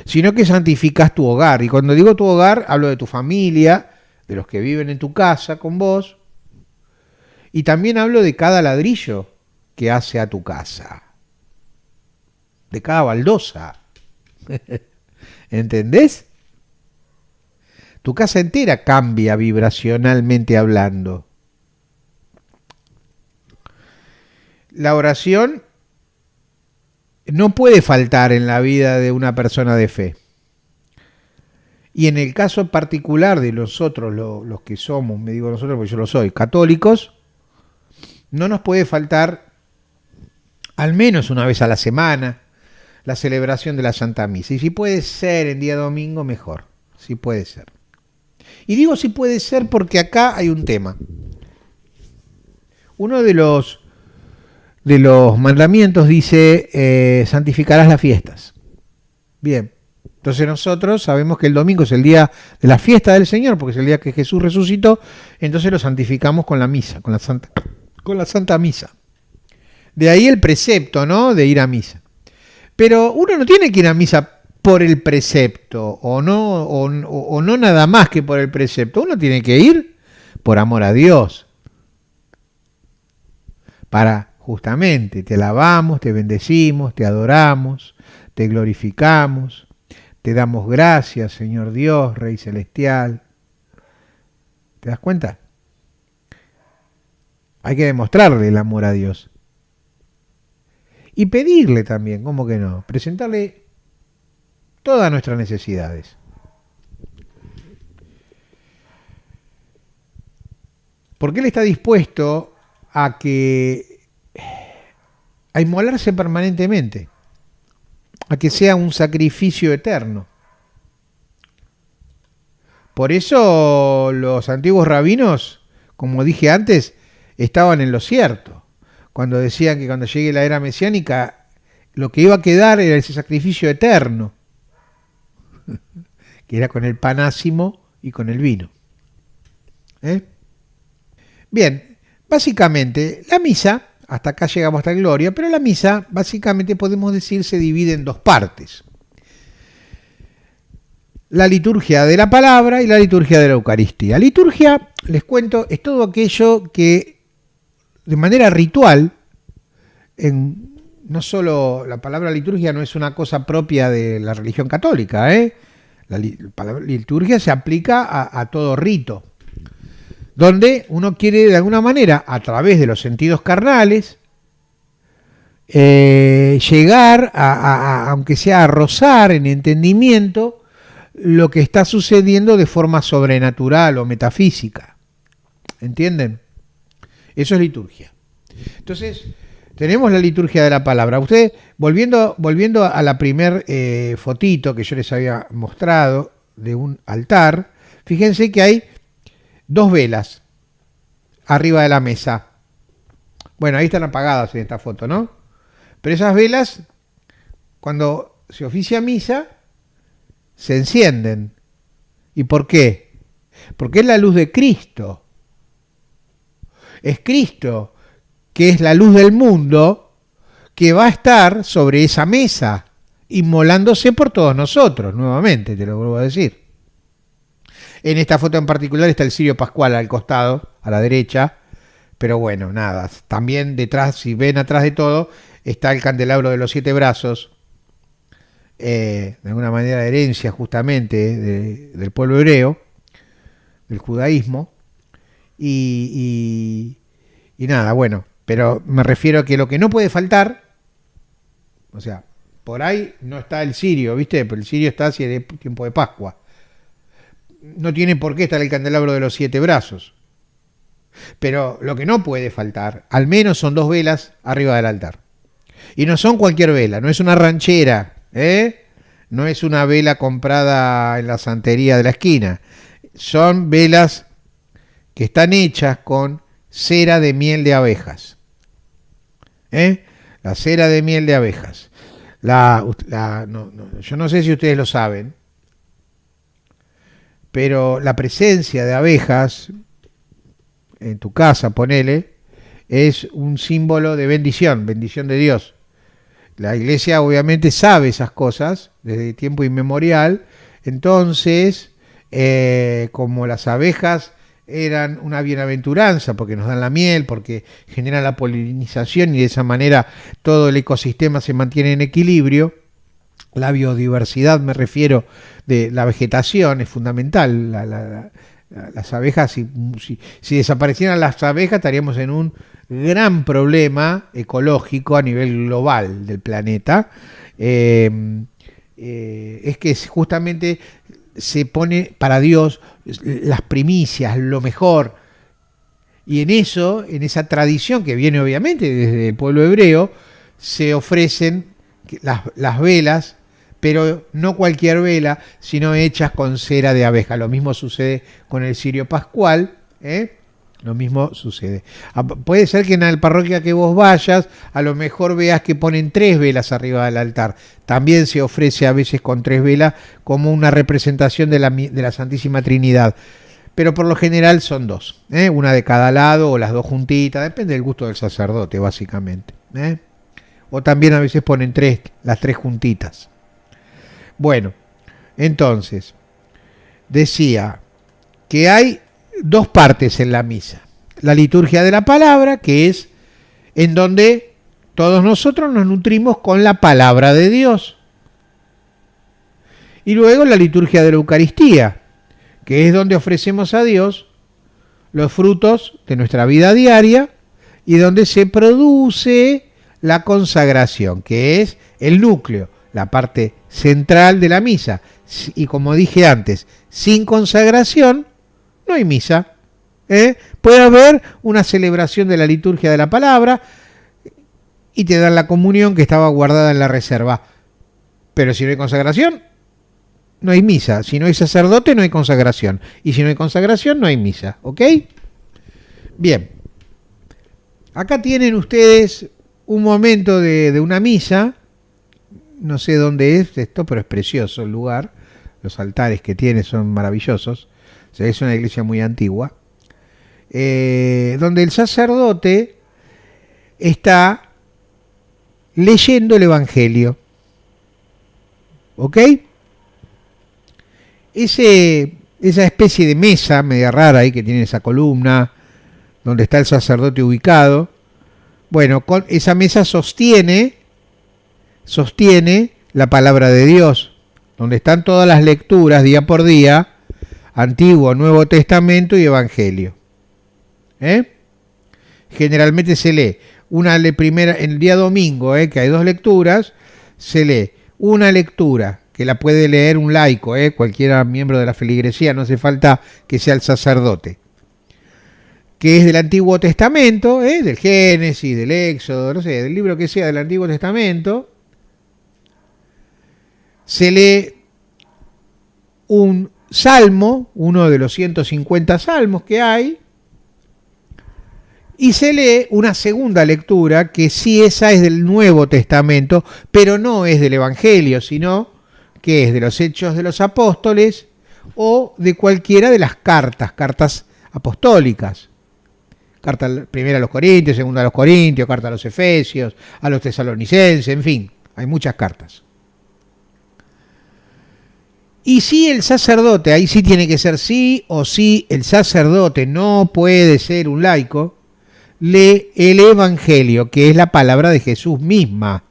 sino que santificás tu hogar. Y cuando digo tu hogar, hablo de tu familia, de los que viven en tu casa con vos, y también hablo de cada ladrillo que hace a tu casa, de cada baldosa. ¿Entendés? Tu casa entera cambia vibracionalmente hablando. La oración no puede faltar en la vida de una persona de fe. Y en el caso particular de nosotros, los que somos, me digo nosotros porque yo lo soy, católicos, no nos puede faltar al menos una vez a la semana la celebración de la Santa Misa. Y si puede ser en día domingo, mejor. Si puede ser. Y digo si puede ser porque acá hay un tema. Uno de los mandamientos dice, santificarás las fiestas. Bien. Entonces nosotros sabemos que el domingo es el día de la fiesta del Señor, porque es el día que Jesús resucitó, entonces lo santificamos con la misa, con la Santa Misa. De ahí el precepto, ¿no? De ir a misa. Pero uno no tiene que ir a misa por el precepto, o no nada más que por el precepto. Uno tiene que ir por amor a Dios. Para justamente, te alabamos, te bendecimos, te adoramos, te glorificamos, te damos gracias, Señor Dios, Rey Celestial. ¿Te das cuenta? Hay que demostrarle el amor a Dios. Y pedirle también, ¿cómo que no? Presentarle todas nuestras necesidades. Porque Él está dispuesto a inmolarse permanentemente, a que sea un sacrificio eterno. Por eso los antiguos rabinos, como dije antes, estaban en lo cierto, cuando decían que cuando llegue la era mesiánica, lo que iba a quedar era ese sacrificio eterno, que era con el panásimo y con el vino. Bien, básicamente la misa, hasta acá llegamos hasta Gloria, pero la misa básicamente podemos decir se divide en dos partes. La liturgia de la palabra y la liturgia de la Eucaristía. Liturgia, les cuento, es todo aquello que de manera ritual, no solo la palabra liturgia no es una cosa propia de la religión católica, La liturgia se aplica a todo rito, donde uno quiere de alguna manera, a través de los sentidos carnales, llegar aunque sea a rozar en entendimiento, lo que está sucediendo de forma sobrenatural o metafísica. ¿Entienden? Eso es liturgia. Entonces, Tenemos la liturgia de la palabra. Usted, volviendo a la primer fotito que yo les había mostrado de un altar, fíjense que hay dos velas arriba de la mesa. Bueno, ahí están apagadas en esta foto, ¿no? Pero esas velas, cuando se oficia misa, se encienden. ¿Y por qué? Porque es la luz de Cristo. Es Cristo, que es la luz del mundo, que va a estar sobre esa mesa, inmolándose por todos nosotros, nuevamente, te lo vuelvo a decir. En esta foto en particular está el cirio pascual al costado, a la derecha, pero bueno, nada, también detrás, si ven atrás de todo, está el candelabro de los 7 brazos, de alguna manera herencia justamente del pueblo hebreo, del judaísmo, y nada, bueno, pero me refiero a que lo que no puede faltar, o sea, por ahí no está el cirio, ¿viste? Pero el cirio está hacia el tiempo de Pascua. No tiene por qué estar el candelabro de los 7 brazos. Pero lo que no puede faltar, al menos son 2 velas arriba del altar. Y no son cualquier vela, no es una ranchera, no es una vela comprada en la santería de la esquina. Son velas que están hechas con cera de miel de abejas. La cera de miel de abejas. Yo no sé si ustedes lo saben, pero la presencia de abejas en tu casa, ponele, es un símbolo de bendición, bendición de Dios. La iglesia obviamente sabe esas cosas desde tiempo inmemorial, entonces, como las abejas eran una bienaventuranza porque nos dan la miel, porque generan la polinización y de esa manera todo el ecosistema se mantiene en equilibrio, la biodiversidad, me refiero, de la vegetación es fundamental. Las abejas, si desaparecieran las abejas, estaríamos en un gran problema ecológico a nivel global del planeta. Es que justamente se pone para Dios las primicias, lo mejor. Y en eso, en esa tradición que viene obviamente desde el pueblo hebreo, se ofrecen las velas, pero no cualquier vela, sino hechas con cera de abeja. Lo mismo sucede con el cirio pascual, lo mismo sucede. Puede ser que en la parroquia que vos vayas, a lo mejor veas que ponen 3 velas arriba del altar. También se ofrece a veces con 3 velas como una representación de la Santísima Trinidad. Pero por lo general son 2, una de cada lado o las 2 juntitas, depende del gusto del sacerdote básicamente. O también a veces ponen las 3 juntitas. Bueno, entonces, decía que hay 2 partes en la misa. La liturgia de la palabra, que es en donde todos nosotros nos nutrimos con la palabra de Dios. Y luego la liturgia de la Eucaristía, que es donde ofrecemos a Dios los frutos de nuestra vida diaria y donde se produce la consagración, que es el núcleo, la parte central de la misa. Y como dije antes, sin consagración no hay misa. Puede haber una celebración de la liturgia de la palabra y te dan la comunión que estaba guardada en la reserva. Pero si no hay consagración, no hay misa. Si no hay sacerdote, no hay consagración. Y si no hay consagración, no hay misa. ¿Ok? Bien. Acá tienen ustedes un momento de una misa. No sé dónde es esto, pero es precioso el lugar. Los altares que tiene son maravillosos. O sea, es una iglesia muy antigua. Donde el sacerdote está leyendo el Evangelio. ¿Ok? Esa especie de mesa media rara ahí que tiene esa columna, donde está el sacerdote ubicado. Bueno, esa mesa sostiene la palabra de Dios, donde están todas las lecturas día por día, Antiguo, Nuevo Testamento y Evangelio. Generalmente se lee una primera, en el día domingo, que hay 2 lecturas, se lee una lectura que la puede leer un laico, cualquiera miembro de la feligresía, no hace falta que sea el sacerdote, que es del Antiguo Testamento, del Génesis, del Éxodo, no sé, del libro que sea del Antiguo Testamento, se lee un salmo, uno de los 150 salmos que hay, y se lee una segunda lectura, que sí, esa es del Nuevo Testamento, pero no es del Evangelio, sino que es de los Hechos de los Apóstoles o de cualquiera de las cartas apostólicas. Carta primera a los Corintios, segunda a los Corintios, carta a los Efesios, a los Tesalonicenses, en fin, hay muchas cartas. Y si el sacerdote, ahí sí tiene que ser sí o sí, el sacerdote no puede ser un laico, lee el Evangelio, que es la palabra de Jesús misma.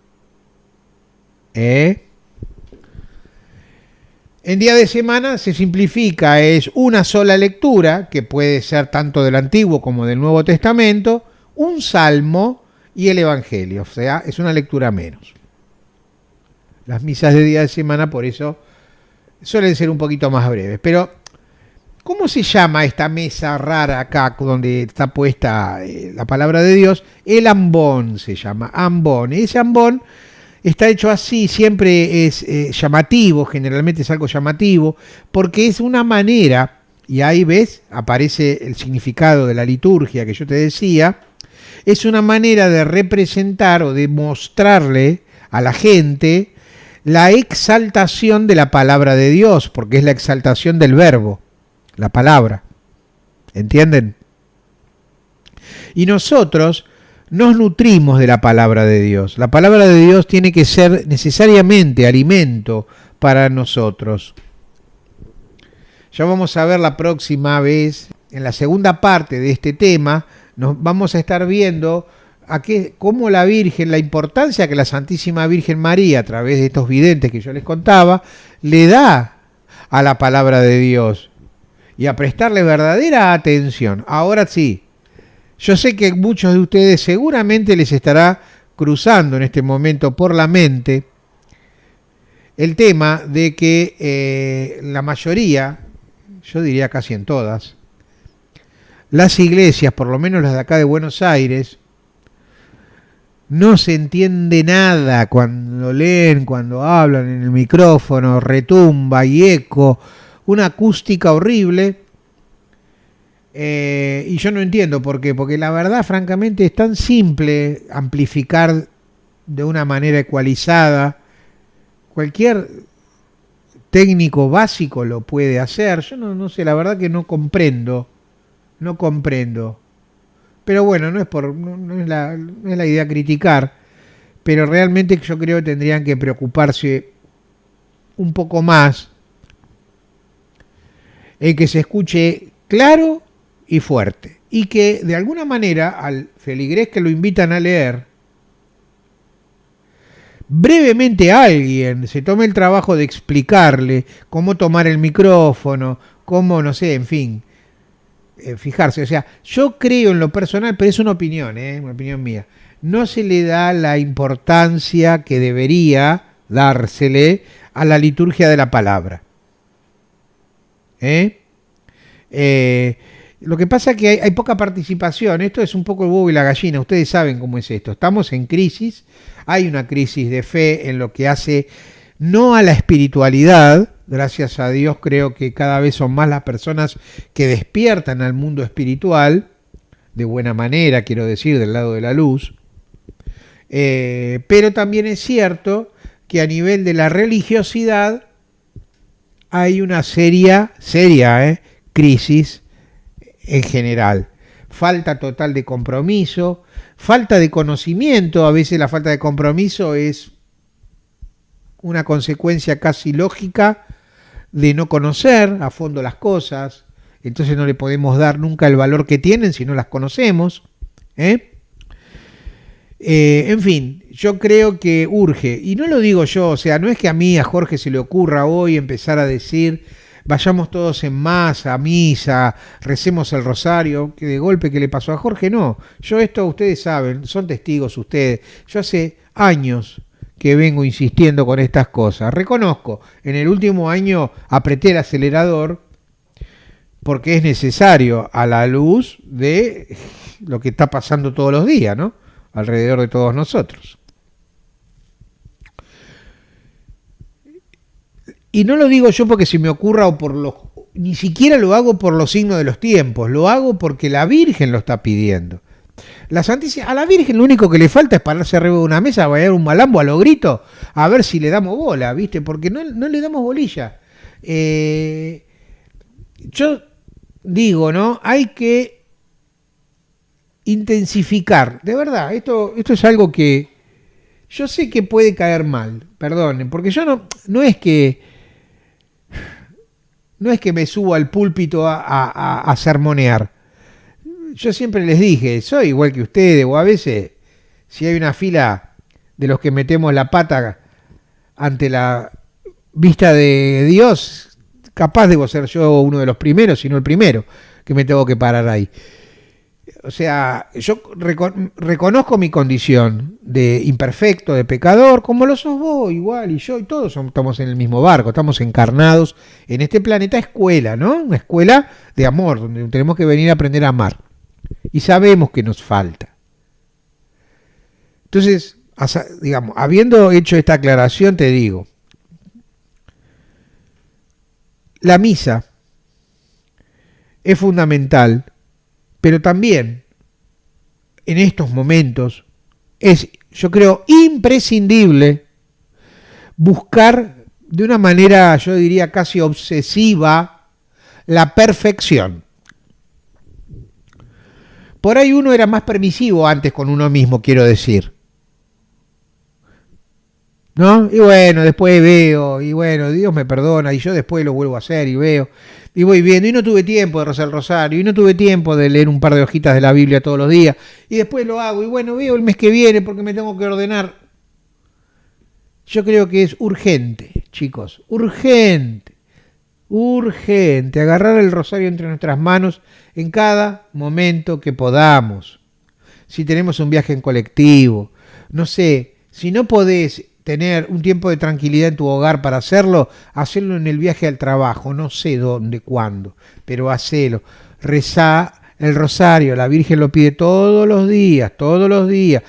En día de semana se simplifica, es una sola lectura, que puede ser tanto del Antiguo como del Nuevo Testamento, un salmo y el Evangelio, o sea, es una lectura menos. Las misas de día de semana, por eso, suelen ser un poquito más breves. Pero, ¿cómo se llama esta mesa rara acá, donde está puesta la palabra de Dios? El ambón se llama, ambón. Ese ambón está hecho así, siempre es llamativo, generalmente es algo llamativo, porque es una manera, y ahí ves, aparece el significado de la liturgia que yo te decía, es una manera de representar o de mostrarle a la gente la exaltación de la palabra de Dios, porque es la exaltación del verbo, la palabra. ¿Entienden? Y nosotros nos nutrimos de la palabra de Dios. La palabra de Dios tiene que ser necesariamente alimento para nosotros. Ya vamos a ver la próxima vez, en la segunda parte de este tema, nos vamos a estar viendo cómo la Virgen, la importancia que la Santísima Virgen María, a través de estos videntes que yo les contaba, le da a la palabra de Dios y a prestarle verdadera atención. Ahora sí, yo sé que muchos de ustedes seguramente les estará cruzando en este momento por la mente el tema de que la mayoría, yo diría casi en todas, las iglesias, por lo menos las de acá de Buenos Aires, no se entiende nada cuando leen, cuando hablan en el micrófono, retumba y eco, una acústica horrible. Y yo no entiendo por qué, porque la verdad, francamente, es tan simple amplificar de una manera ecualizada. Cualquier técnico básico lo puede hacer. Yo no sé, la verdad que no comprendo. Pero bueno, no es la idea criticar, pero realmente yo creo que tendrían que preocuparse un poco más en que se escuche claro y fuerte, y que de alguna manera al feligrés que lo invitan a leer, brevemente alguien se tome el trabajo de explicarle cómo tomar el micrófono, cómo, no sé, en fin, fijarse. O sea, yo creo en lo personal, pero es una opinión mía, no se le da la importancia que debería dársele a la liturgia de la palabra. Lo que pasa es que hay poca participación. Esto es un poco el huevo y la gallina. Ustedes saben cómo es esto. Estamos en crisis. Hay una crisis de fe en lo que hace no a la espiritualidad. Gracias a Dios creo que cada vez son más las personas que despiertan al mundo espiritual. De buena manera, quiero decir, del lado de la luz. Pero también es cierto que a nivel de la religiosidad hay una seria crisis en general. Falta total de compromiso, falta de conocimiento. A veces la falta de compromiso es una consecuencia casi lógica de no conocer a fondo las cosas. Entonces no le podemos dar nunca el valor que tienen si no las conocemos. En fin, yo creo que urge, y no lo digo yo, o sea, no es que a Jorge se le ocurra hoy empezar a decir vayamos todos en masa a misa, recemos el rosario, que de golpe que le pasó a Jorge, no. Yo esto, ustedes saben, son testigos ustedes, yo hace años que vengo insistiendo con estas cosas. Reconozco, en el último año apreté el acelerador, porque es necesario a la luz de lo que está pasando todos los días, ¿no? Alrededor de todos nosotros. Y no lo digo yo porque se me ocurra o por los... Ni siquiera lo hago por los signos de los tiempos, lo hago porque la Virgen lo está pidiendo. La Santísima, a la Virgen lo único que le falta es pararse arriba de una mesa, bailar un malambo a los gritos, a ver si le damos bola, ¿viste? Porque no le damos bolilla. Yo digo, ¿no? Hay que intensificar. De verdad, esto es algo que yo sé que puede caer mal, perdonen, porque yo no es que me subo al púlpito a sermonear. Yo siempre les dije, soy igual que ustedes, o a veces, si hay una fila de los que metemos la pata ante la vista de Dios, capaz debo ser yo uno de los primeros, si no el primero, que me tengo que parar ahí. O sea, yo reconozco mi condición de imperfecto, de pecador, como lo sos vos, igual, y yo, y todos estamos en el mismo barco, estamos encarnados en este planeta escuela, ¿no? Una escuela de amor, donde tenemos que venir a aprender a amar. Y sabemos que nos falta. Entonces, digamos, habiendo hecho esta aclaración, te digo, la misa es fundamental, pero también en estos momentos es, yo creo, imprescindible buscar de una manera, yo diría, casi obsesiva, la perfección. Por ahí uno era más permisivo antes con uno mismo, quiero decir. ¿No? Y bueno, después veo, y bueno, Dios me perdona, y yo después lo vuelvo a hacer, y veo, y voy viendo, y no tuve tiempo de rezar el rosario, y no tuve tiempo de leer un par de hojitas de la Biblia todos los días, y después lo hago, y bueno, veo el mes que viene porque me tengo que ordenar. Yo creo que es urgente, chicos, urgente agarrar el rosario entre nuestras manos en cada momento que podamos. Si tenemos un viaje en colectivo, no sé, si no podés tener un tiempo de tranquilidad en tu hogar para hacerlo, hacelo en el viaje al trabajo, no sé dónde, cuándo, pero hacelo. Rezá el rosario, la Virgen lo pide todos los días, todos los días.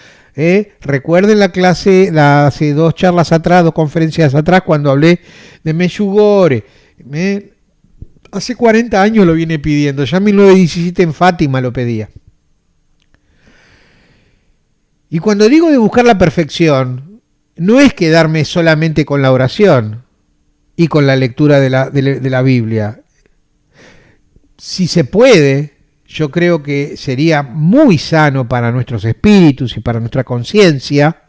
Recuerden la clase, hace 2 charlas atrás, 2 conferencias atrás, cuando hablé de Medjugorje. Hace 40 años lo viene pidiendo, ya en 1917 en Fátima lo pedía. Y cuando digo de buscar la perfección, no es quedarme solamente con la oración y con la lectura de la Biblia. Si se puede, yo creo que sería muy sano para nuestros espíritus y para nuestra conciencia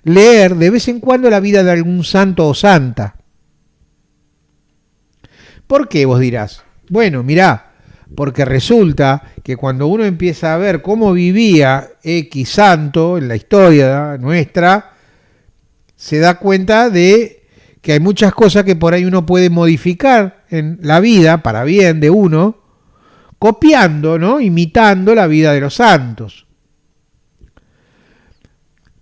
leer de vez en cuando la vida de algún santo o santa. ¿Por qué, vos dirás? Bueno, mirá, porque resulta que cuando uno empieza a ver cómo vivía X santo en la historia nuestra, se da cuenta de que hay muchas cosas que por ahí uno puede modificar en la vida, para bien de uno, copiando, ¿no? Imitando la vida de los santos.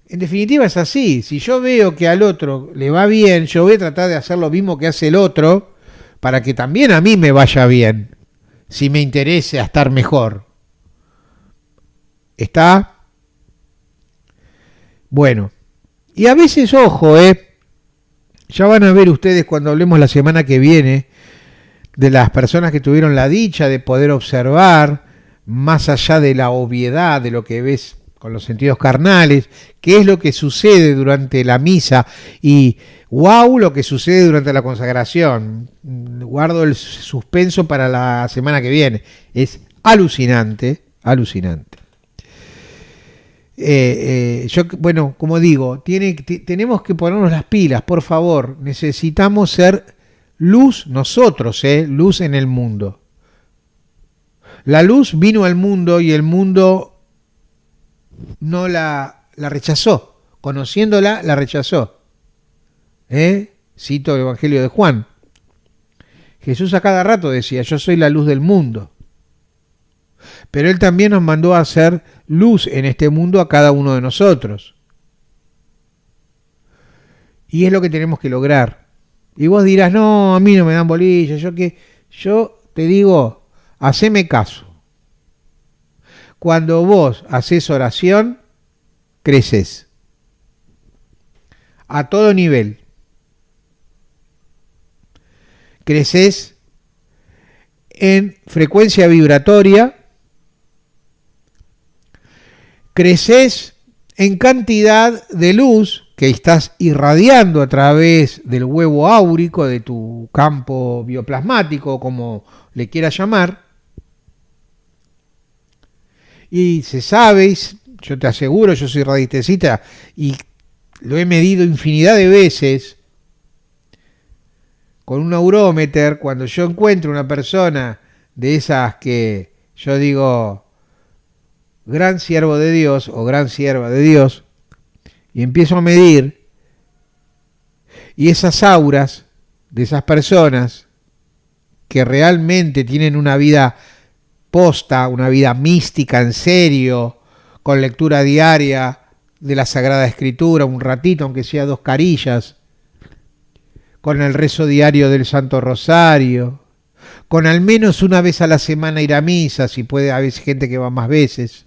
En definitiva es así, si yo veo que al otro le va bien, yo voy a tratar de hacer lo mismo que hace el otro, para que también a mí me vaya bien, si me interese a estar mejor. ¿Está? Bueno, y a veces, ojo, ya van a ver ustedes cuando hablemos la semana que viene de las personas que tuvieron la dicha de poder observar, más allá de la obviedad de lo que ves con los sentidos carnales, qué es lo que sucede durante la misa y wow, lo que sucede durante la consagración. Guardo el suspenso para la semana que viene. Es alucinante, alucinante. Bueno, como digo, tenemos que ponernos las pilas, por favor. Necesitamos ser luz nosotros, luz en el mundo. La luz vino al mundo y el mundo no la rechazó. Conociéndola, la rechazó. Cito el Evangelio de Juan. Jesús a cada rato decía, yo soy la luz del mundo. Pero Él también nos mandó a hacer luz en este mundo a cada uno de nosotros. Y es lo que tenemos que lograr. Y vos dirás, no, a mí no me dan bolilla, yo te digo, haceme caso. Cuando vos haces oración, creces. A todo nivel. Creces en frecuencia vibratoria. Creces en cantidad de luz que estás irradiando a través del huevo áurico, de tu campo bioplasmático, como le quieras llamar. Y se sabe, yo te aseguro, yo soy radiestesista y lo he medido infinidad de veces con un neurómetro. Cuando yo encuentro una persona de esas que yo digo gran siervo de Dios o gran sierva de Dios, y empiezo a medir, y esas auras de esas personas que realmente tienen una vida posta, una vida mística en serio, con lectura diaria de la Sagrada Escritura, un ratito, aunque sea 2 carillas, con el rezo diario del Santo Rosario, con al menos una vez a la semana ir a misa, si puede, a veces gente que va más veces.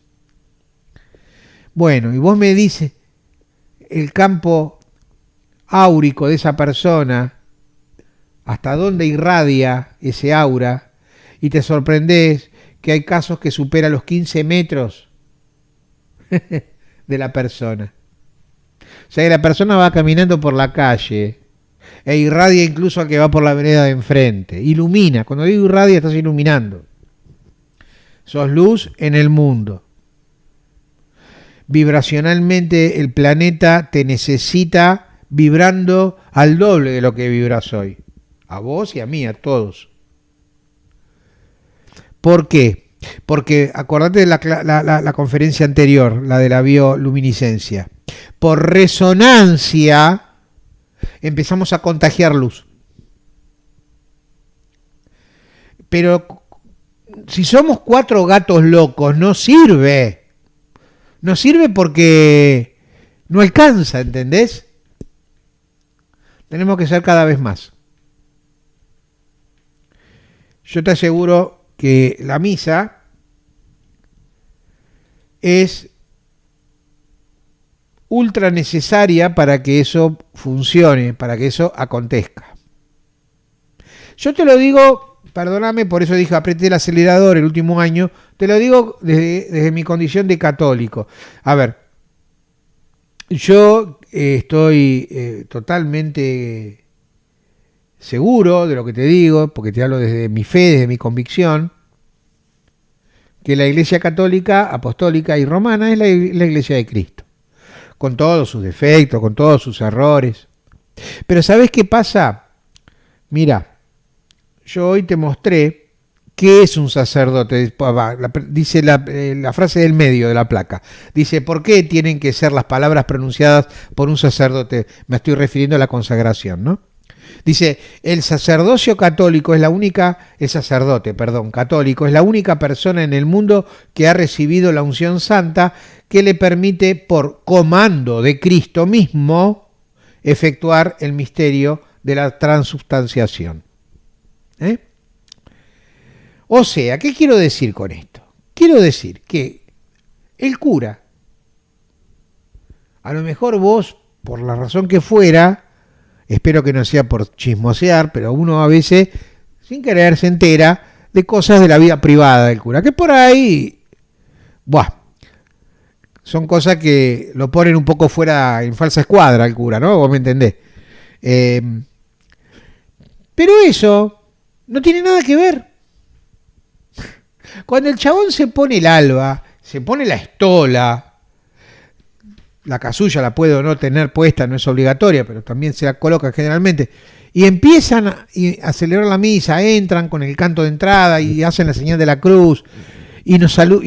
Bueno, y vos me dices el campo áurico de esa persona, hasta dónde irradia ese aura, y te sorprendés que hay casos que superan los 15 metros de la persona. O sea que la persona va caminando por la calle e irradia incluso al que va por la vereda de enfrente. Ilumina. Cuando digo irradia, estás iluminando. Sos luz en el mundo. Vibracionalmente el planeta te necesita vibrando al doble de lo que vibras hoy. A vos y a mí, a todos. ¿Por qué? Porque acordate de la conferencia anterior, la de la bioluminiscencia. Por resonancia empezamos a contagiar luz. Pero si somos 4 gatos locos, no sirve. No sirve porque no alcanza, ¿entendés? Tenemos que ser cada vez más. Yo te aseguro que la misa es ultra necesaria para que eso funcione, para que eso acontezca. Yo te lo digo, perdóname, por eso dije apreté el acelerador el último año, te lo digo desde mi condición de católico. A ver, yo estoy totalmente seguro de lo que te digo, porque te hablo desde mi fe, desde mi convicción, que la Iglesia Católica, Apostólica y Romana es la Iglesia de Cristo, con todos sus defectos, con todos sus errores. Pero ¿sabés qué pasa? Mira, yo hoy te mostré qué es un sacerdote. Dice la frase del medio de la placa. Dice, ¿por qué tienen que ser las palabras pronunciadas por un sacerdote? Me estoy refiriendo a la consagración, ¿no? Dice, el sacerdocio católico es la única, el sacerdote, perdón, católico es la única persona en el mundo que ha recibido la unción santa que le permite, por comando de Cristo mismo, efectuar el misterio de la transubstanciación. O sea, ¿qué quiero decir con esto? Quiero decir que el cura, a lo mejor vos, por la razón que fuera, espero que no sea por chismosear, pero uno a veces, sin querer, se entera de cosas de la vida privada del cura, que por ahí, son cosas que lo ponen un poco fuera, en falsa escuadra el cura, ¿no? Vos me entendés. Pero eso no tiene nada que ver. Cuando el chabón se pone el alba, se pone la estola, la casulla la puede o no tener puesta, no es obligatoria, pero también se la coloca generalmente, y empiezan a celebrar la misa, entran con el canto de entrada y hacen la señal de la cruz, y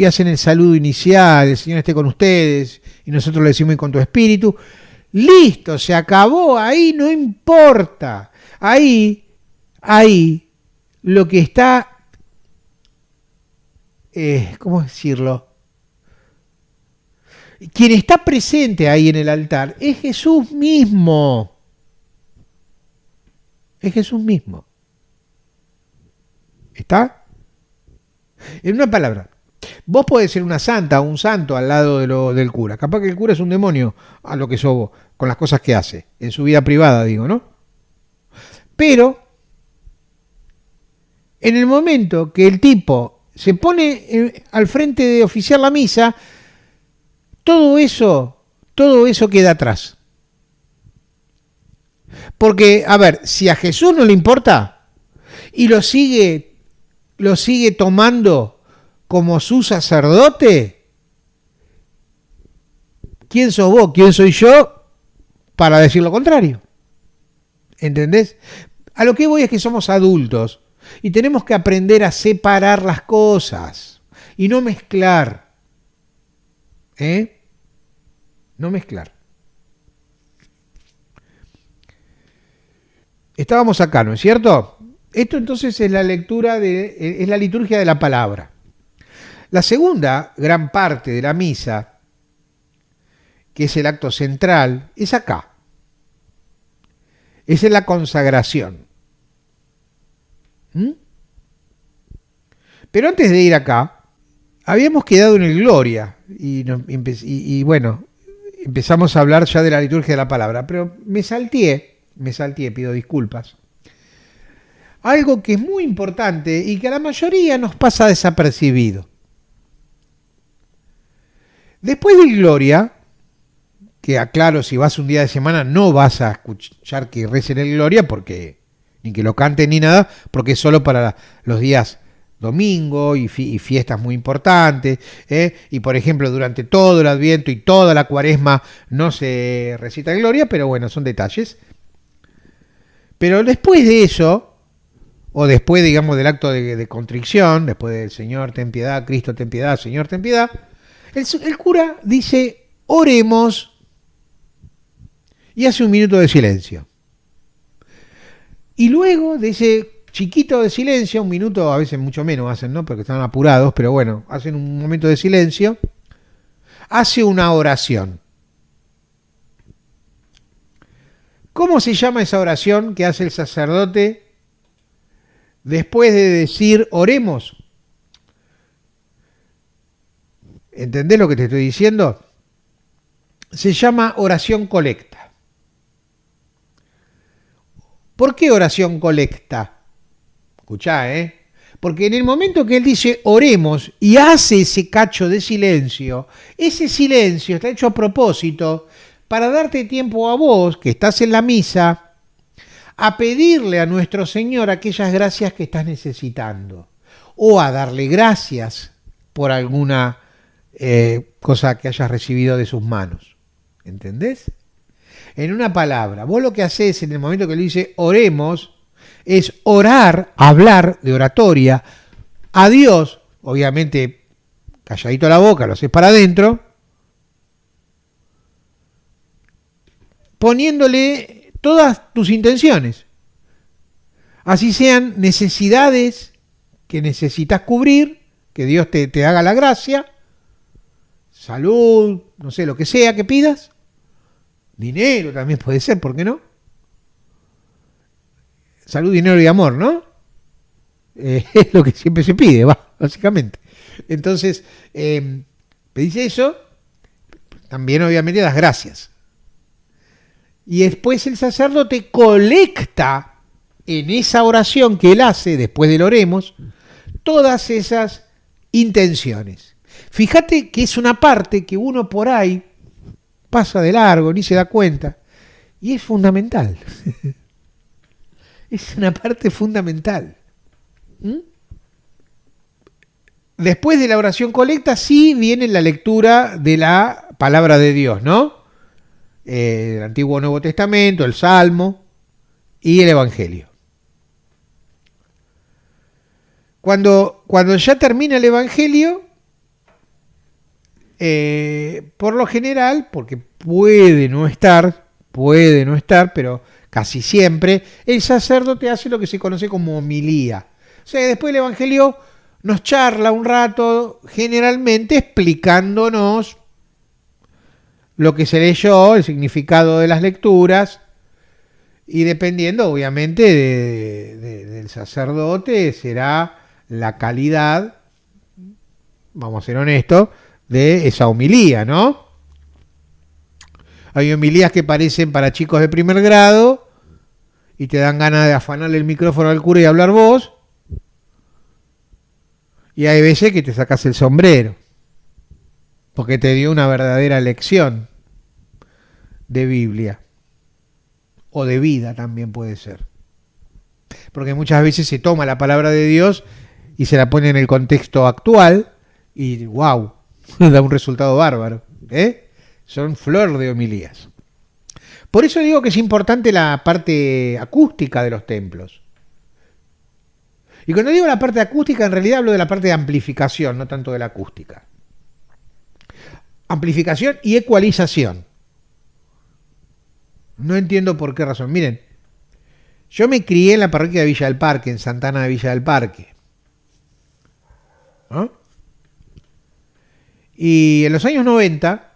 hacen el saludo inicial, el Señor esté con ustedes, y nosotros le decimos y con tu espíritu, listo, se acabó, ahí no importa, ahí lo que está, ¿cómo decirlo? Quien está presente ahí en el altar es Jesús mismo. Es Jesús mismo. ¿Está? En una palabra, vos podés ser una santa o un santo al lado del cura. Capaz que el cura es un demonio a lo que sos vos, con las cosas que hace, en su vida privada, digo, ¿no? Pero, en el momento que el tipo se pone al frente de oficiar la misa, todo eso queda atrás. Porque, a ver, si a Jesús no le importa y lo sigue tomando como su sacerdote, ¿quién sos vos? ¿Quién soy yo para decir lo contrario? ¿Entendés? A lo que voy es que somos adultos y tenemos que aprender a separar las cosas y no mezclar. No mezclar. Estábamos acá, ¿no es cierto? Esto entonces es la lectura es la liturgia de la palabra. La segunda gran parte de la misa, que es el acto central, es acá. Es en la consagración. Pero antes de ir acá, habíamos quedado en el Gloria y bueno, empezamos a hablar ya de la liturgia de la palabra, pero me salteé, pido disculpas. Algo que es muy importante y que a la mayoría nos pasa desapercibido. Después del Gloria, que aclaro, si vas un día de semana no vas a escuchar que recen el Gloria, porque ni que lo canten ni nada, porque es solo para los días domingo y fiestas muy importantes, y por ejemplo durante todo el Adviento y toda la Cuaresma no se recita el Gloria, pero bueno, son detalles. Pero después de eso, o después, digamos, del acto de contrición, después del Señor ten piedad, Cristo ten piedad, Señor ten piedad, el cura dice, oremos, y hace un minuto de silencio. Y luego de ese chiquito de silencio, un minuto, a veces mucho menos hacen, ¿no? Porque están apurados, pero bueno, hacen un momento de silencio, hace una oración. ¿Cómo se llama esa oración que hace el sacerdote después de decir oremos? ¿Entendés lo que te estoy diciendo? Se llama oración colecta. ¿Por qué oración colecta? Escuchá, Porque en el momento que él dice oremos y hace ese cacho de silencio, ese silencio está hecho a propósito para darte tiempo a vos, que estás en la misa, a pedirle a nuestro Señor aquellas gracias que estás necesitando, o a darle gracias por alguna cosa que hayas recibido de sus manos. ¿Entendés? En una palabra, vos lo que haces en el momento que le dice oremos, es orar, hablar de oratoria a Dios, obviamente calladito la boca, lo haces para adentro, poniéndole todas tus intenciones, así sean necesidades que necesitas cubrir, que Dios te haga la gracia, salud, no sé, lo que sea que pidas, dinero también puede ser, ¿por qué no? Salud, dinero y amor, ¿no? Es lo que siempre se pide, básicamente. Entonces, pedís eso, también obviamente das gracias. Y después el sacerdote colecta en esa oración que él hace, después del oremos, todas esas intenciones. Fíjate que es una parte que uno por ahí pasa de largo, ni se da cuenta, y es fundamental. Es una parte fundamental. Después de la oración colecta, sí viene la lectura de la palabra de Dios, ¿no? El Antiguo Nuevo Testamento, el Salmo y el Evangelio. Cuando ya termina el Evangelio, por lo general, porque puede no estar, pero casi siempre, el sacerdote hace lo que se conoce como homilía. O sea, después el Evangelio nos charla un rato, generalmente explicándonos lo que se leyó, el significado de las lecturas, y dependiendo obviamente del sacerdote, será la calidad vamos a ser honestos, de esa homilía, ¿no? Hay homilías que parecen para chicos de primer grado y te dan ganas de afanarle el micrófono al cura y hablar vos. Y hay veces que te sacas el sombrero, porque te dio una verdadera lección de Biblia, o de vida también puede ser. Porque muchas veces se toma la palabra de Dios y se la pone en el contexto actual y wow, da un resultado bárbaro. Son flor de homilías. Por eso digo que es importante la parte acústica de los templos. Y cuando digo la parte acústica, en realidad hablo de la parte de amplificación, no tanto de la acústica. Amplificación y ecualización. No entiendo por qué razón. Miren, yo me crié en la parroquia de Villa del Parque, en Santana de Villa del Parque. ¿No? Y en los años 90,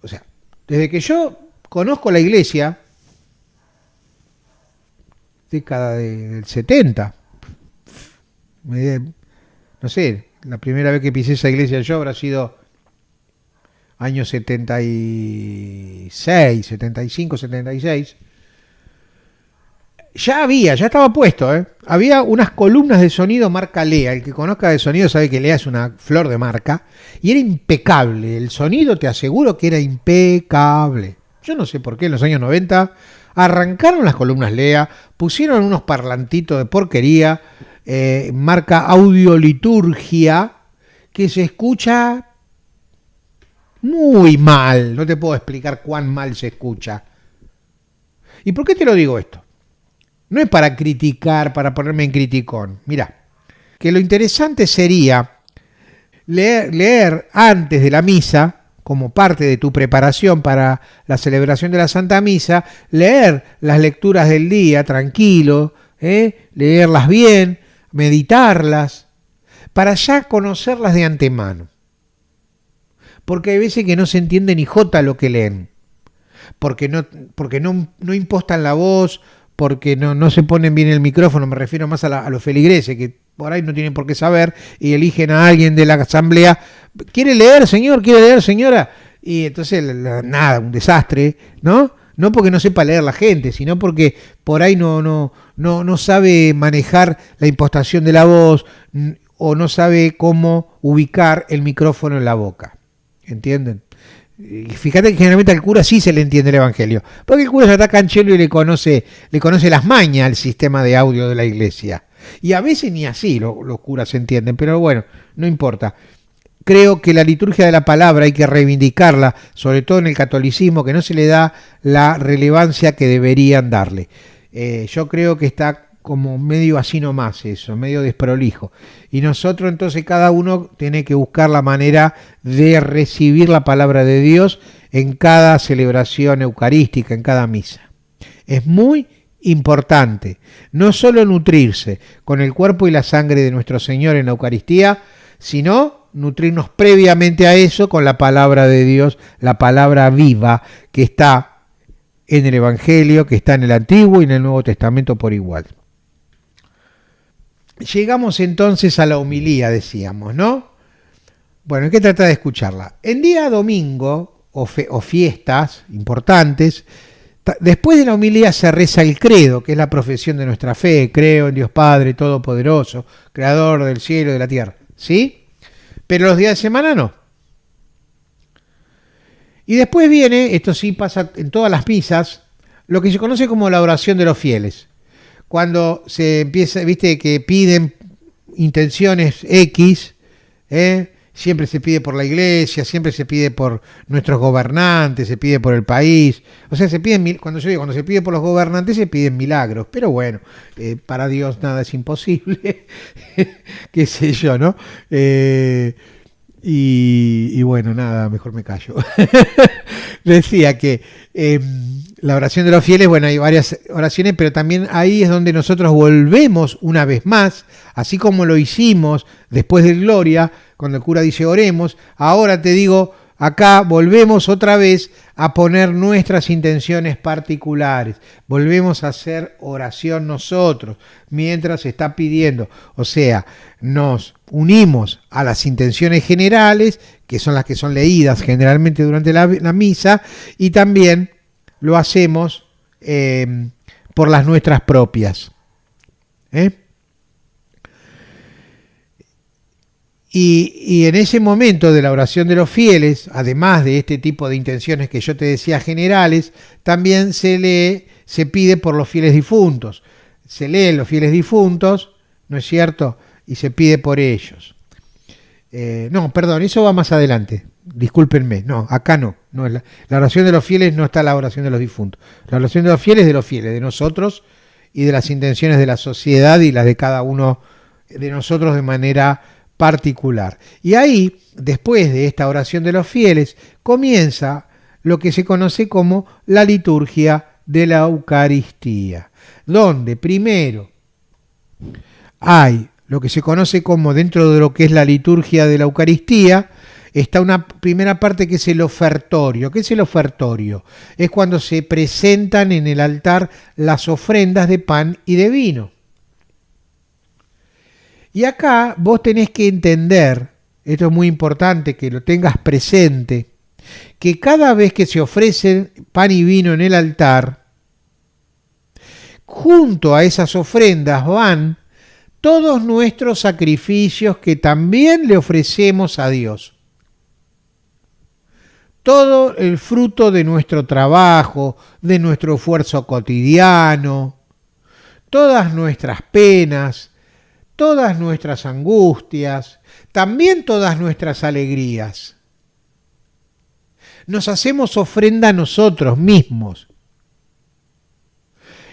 o sea, desde que yo conozco la iglesia, década del 70, no sé, la primera vez que pisé esa iglesia yo habrá sido años 76, 75, 76. Ya estaba puesto, Había unas columnas de sonido marca Lea. El que conozca de sonido sabe que Lea es una flor de marca. Y era impecable. El sonido, te aseguro que era impecable. Yo no sé por qué en los años 90 arrancaron las columnas Lea, pusieron unos parlantitos de porquería, marca Audioliturgia, que se escucha muy mal. No te puedo explicar cuán mal se escucha. ¿Y por qué te lo digo esto? No es para criticar, para ponerme en criticón. Mirá, que lo interesante sería leer antes de la misa, como parte de tu preparación para la celebración de la Santa Misa, leer las lecturas del día tranquilo, leerlas bien, meditarlas, para ya conocerlas de antemano. Porque hay veces que no se entiende ni jota lo que leen, porque no impostan la voz, porque no se ponen bien el micrófono. Me refiero más a los feligreses, que por ahí no tienen por qué saber y eligen a alguien de la asamblea. ¿Quiere leer, señor? ¿Quiere leer, señora? Y entonces, nada, un desastre, ¿no? No porque no sepa leer la gente, sino porque por ahí no sabe manejar la impostación de la voz o no sabe cómo ubicar el micrófono en la boca. ¿Entienden? Y fíjate que generalmente al cura sí se le entiende el evangelio, porque el cura ya está canchero y le conoce las mañas al sistema de audio de la iglesia. Y a veces ni así los curas se entienden, pero bueno, no importa. Creo que la liturgia de la palabra hay que reivindicarla, sobre todo en el catolicismo, que no se le da la relevancia que deberían darle. Yo creo que está como medio así nomás eso, medio desprolijo. Y nosotros entonces cada uno tiene que buscar la manera de recibir la palabra de Dios en cada celebración eucarística, en cada misa. Es muy importante no solo nutrirse con el cuerpo y la sangre de nuestro Señor en la Eucaristía, sino nutrirnos previamente a eso con la palabra de Dios, la palabra viva que está en el Evangelio, que está en el Antiguo y en el Nuevo Testamento por igual. Llegamos entonces a la homilía, decíamos, ¿no? Bueno, hay que tratar de escucharla. En día domingo o fiestas importantes, después de la homilía se reza el credo, que es la profesión de nuestra fe. Creo en Dios Padre Todopoderoso, Creador del cielo y de la tierra. ¿Sí? Pero los días de semana no. Y después viene, esto sí pasa en todas las misas, lo que se conoce como la oración de los fieles. Cuando se empieza, viste, que piden intenciones X, siempre se pide por la iglesia, siempre se pide por nuestros gobernantes, se pide por el país. O sea, cuando se pide por los gobernantes se piden milagros. Pero bueno, para Dios nada es imposible, qué sé yo, ¿no? Y bueno, nada, mejor me callo. Decía que la oración de los fieles, bueno, hay varias oraciones, pero también ahí es donde nosotros volvemos una vez más, así como lo hicimos después del Gloria, cuando el cura dice oremos. Ahora te digo, acá volvemos otra vez a poner nuestras intenciones particulares. Volvemos a hacer oración nosotros mientras se está pidiendo. O sea, nos unimos a las intenciones generales, que son las que son leídas generalmente durante la misa, y también lo hacemos por las nuestras propias. Y en ese momento de la oración de los fieles, además de este tipo de intenciones que yo te decía generales, también se pide por los fieles difuntos. Se leen los fieles difuntos, ¿no es cierto? Y se pide por ellos. No, perdón, eso va más adelante. Discúlpenme, no, acá no. La oración de los fieles no está la oración de los difuntos. La oración de los fieles, de nosotros y de las intenciones de la sociedad y las de cada uno de nosotros de manera particular. Y ahí, después de esta oración de los fieles, comienza lo que se conoce como la liturgia de la Eucaristía, donde primero hay lo que se conoce como, dentro de lo que es la liturgia de la Eucaristía, está una primera parte que es el ofertorio. ¿Qué es el ofertorio? Es cuando se presentan en el altar las ofrendas de pan y de vino. Y acá vos tenés que entender, esto es muy importante que lo tengas presente, que cada vez que se ofrece pan y vino en el altar, junto a esas ofrendas van todos nuestros sacrificios que también le ofrecemos a Dios. Todo el fruto de nuestro trabajo, de nuestro esfuerzo cotidiano, todas nuestras penas, todas nuestras angustias, también todas nuestras alegrías. Nos hacemos ofrenda a nosotros mismos.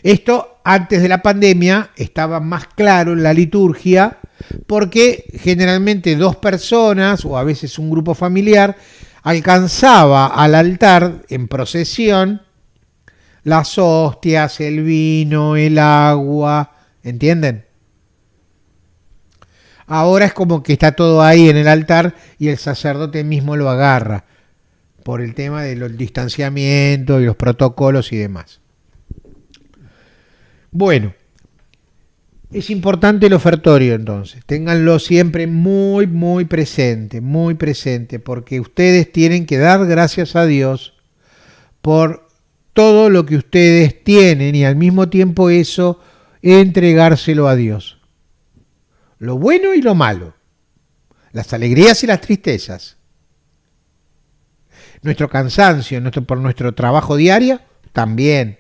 Esto antes de la pandemia estaba más claro en la liturgia porque generalmente 2 personas o a veces un grupo familiar alcanzaba al altar en procesión las hostias, el vino, el agua, ¿entienden? Ahora es como que está todo ahí en el altar y el sacerdote mismo lo agarra por el tema del distanciamiento y los protocolos y demás. Bueno, es importante el ofertorio entonces. Ténganlo siempre muy, muy presente, porque ustedes tienen que dar gracias a Dios por todo lo que ustedes tienen y al mismo tiempo eso entregárselo a Dios. Lo bueno y lo malo, las alegrías y las tristezas, nuestro cansancio, por nuestro trabajo diario, también.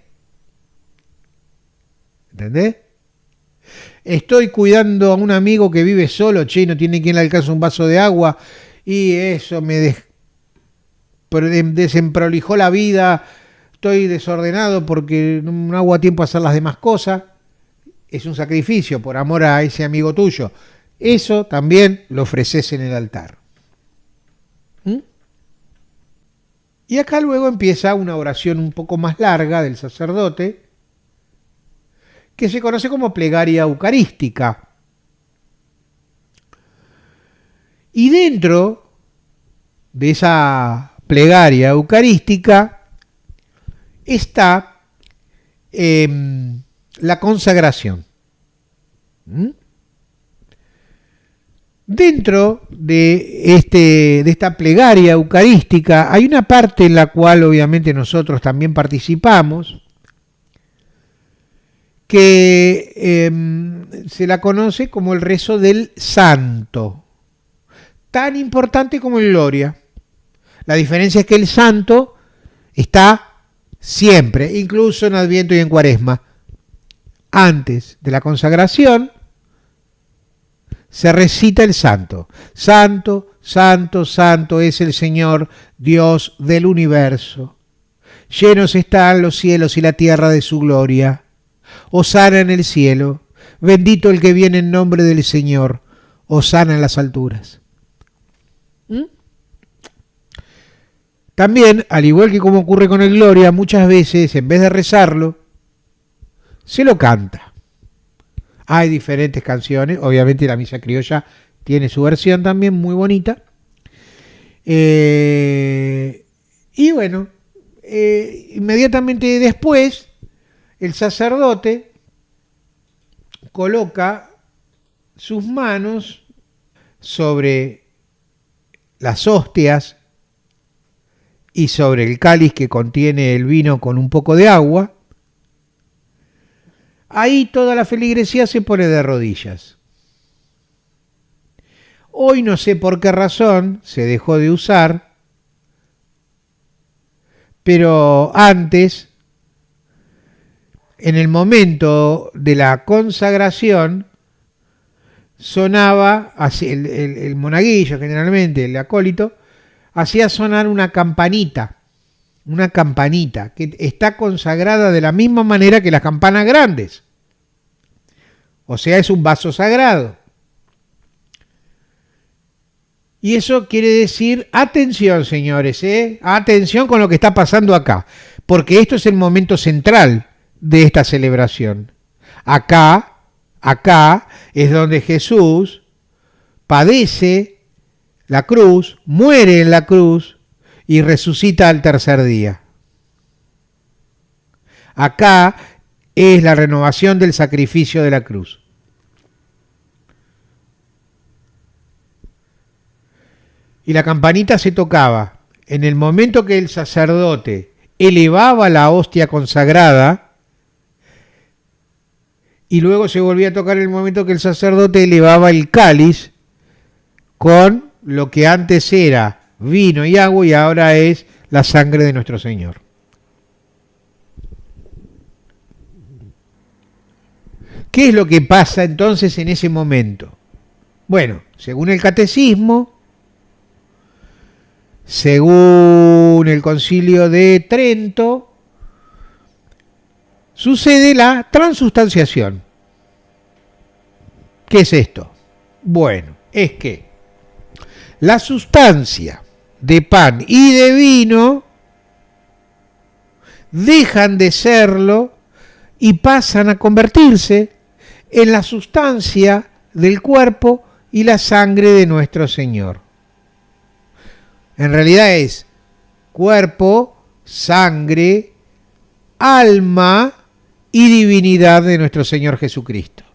¿Entendés? Estoy cuidando a un amigo que vive solo, no tiene quien le alcance un vaso de agua y eso me desemprolijó la vida, estoy desordenado porque no hago a tiempo a hacer las demás cosas. Es un sacrificio por amor a ese amigo tuyo. Eso también lo ofreces en el altar. Y acá luego empieza una oración un poco más larga del sacerdote, que se conoce como plegaria eucarística. Y dentro de esa plegaria eucarística está la consagración. Dentro de esta plegaria eucarística hay una parte en la cual obviamente nosotros también participamos, que se la conoce como el rezo del santo, tan importante como el gloria. La diferencia es que el santo está siempre, incluso en Adviento y en Cuaresma. Antes de la consagración se recita el santo. Santo, santo, santo es el Señor, Dios del universo. Llenos están los cielos y la tierra de su gloria. Hosana en el cielo, bendito el que viene en nombre del Señor, hosana en las alturas. También, al igual que como ocurre con el Gloria, muchas veces en vez de rezarlo, se lo canta. Hay diferentes canciones, obviamente la misa criolla tiene su versión también muy bonita, Y bueno, inmediatamente después, el sacerdote coloca sus manos sobre las hostias y sobre el cáliz que contiene el vino con un poco de agua. Ahí toda la feligresía se pone de rodillas. Hoy no sé por qué razón se dejó de usar, pero antes, en el momento de la consagración, sonaba, el monaguillo generalmente, el acólito, hacía sonar una campanita que está consagrada de la misma manera que las campanas grandes. O sea, es un vaso sagrado. Y eso quiere decir, atención señores, atención con lo que está pasando acá, porque esto es el momento central de esta celebración. Acá es donde Jesús padece la cruz, muere en la cruz y resucita al tercer día. Acá es la renovación del sacrificio de la cruz. Y la campanita se tocaba en el momento que el sacerdote elevaba la hostia consagrada, y luego se volvía a tocar en el momento que el sacerdote elevaba el cáliz con lo que antes era vino y agua y ahora es la sangre de nuestro Señor. ¿Qué es lo que pasa entonces en ese momento? Bueno, según el catecismo, según el Concilio de Trento, sucede la transustanciación. ¿Qué es esto? Bueno, es que la sustancia de pan y de vino dejan de serlo y pasan a convertirse en la sustancia del cuerpo y la sangre de nuestro Señor. En realidad es cuerpo, sangre, alma y divinidad de nuestro Señor Jesucristo.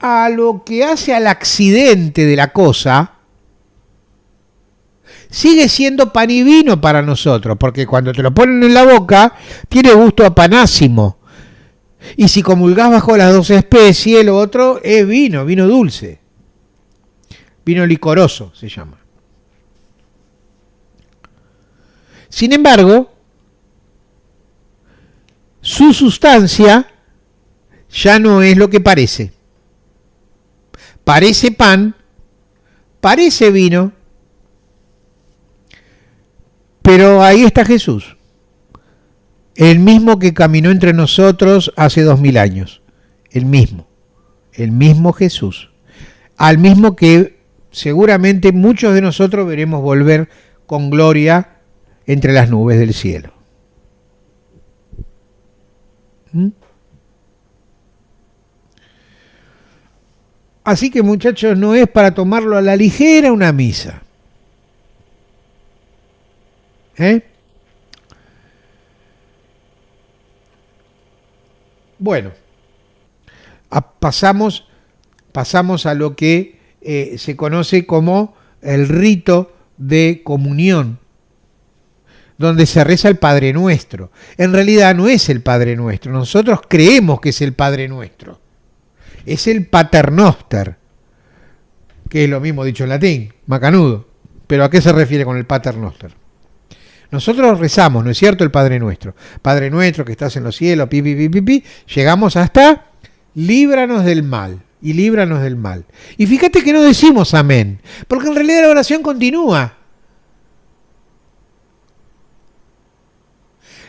A lo que hace al accidente de la cosa, sigue siendo pan y vino para nosotros, porque cuando te lo ponen en la boca, tiene gusto a panásimo. Y si comulgás bajo las 12 especies, lo otro es vino dulce. Vino licoroso se llama. Sin embargo, su sustancia ya no es lo que parece. Parece pan, parece vino, pero ahí está Jesús, el mismo que caminó entre nosotros hace 2000 años, el mismo Jesús, al mismo que seguramente muchos de nosotros veremos volver con gloria entre las nubes del cielo. Así que muchachos, no es para tomarlo a la ligera una misa. Bueno, pasamos a lo que se conoce como el rito de comunión, donde se reza el Padre Nuestro. En realidad no es el Padre Nuestro, nosotros creemos que es el Padre Nuestro. Es el Paternoster, que es lo mismo dicho en latín, macanudo. Pero ¿a qué se refiere con el Paternoster? Nosotros rezamos, ¿no es cierto?, el Padre Nuestro. Padre Nuestro que estás en los cielos, llegamos hasta líbranos del mal, y líbranos del mal. Y fíjate que no decimos amén, porque en realidad la oración continúa.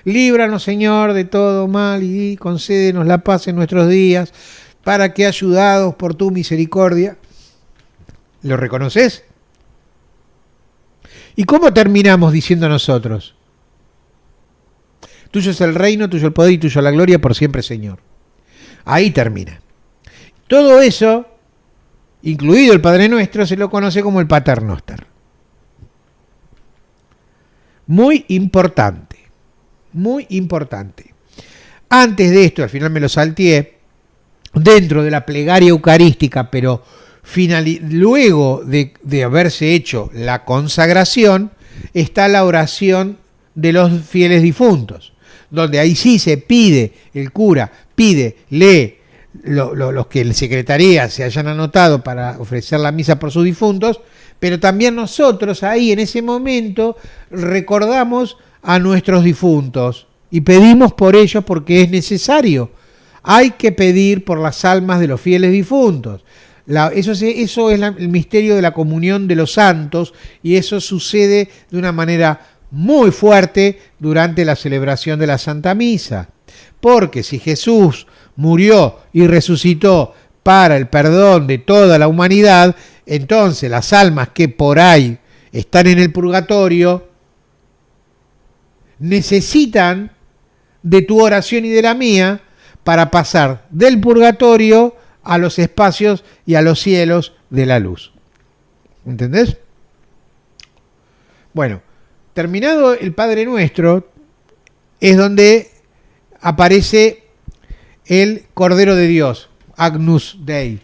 Líbranos, Señor, de todo mal y concédenos la paz en nuestros días, para que, ayudados por tu misericordia. ¿Lo reconoces? ¿Y cómo terminamos diciendo nosotros? Tuyo es el reino, tuyo el poder y tuyo la gloria por siempre, Señor. Ahí termina. Todo eso incluido el Padre Nuestro, se lo conoce como el Pater Noster. Muy importante, muy importante. Antes de esto, al final me lo salteé, dentro de la plegaria eucarística, pero luego de haberse hecho la consagración, está la oración de los fieles difuntos, donde ahí sí se pide, el cura pide, lee los que el secretaría se hayan anotado para ofrecer la misa por sus difuntos, pero también nosotros ahí en ese momento recordamos a nuestros difuntos y pedimos por ellos porque es necesario. Hay que pedir por las almas de los fieles difuntos. Eso es el misterio de la comunión de los santos, y eso sucede de una manera muy fuerte durante la celebración de la Santa Misa. Porque si Jesús murió y resucitó para el perdón de toda la humanidad, entonces las almas que por ahí están en el purgatorio necesitan de tu oración y de la mía para pasar del purgatorio a los espacios y a los cielos de la luz. ¿Entendés? Bueno, terminado el Padre Nuestro, es donde aparece el Cordero de Dios, Agnus Dei.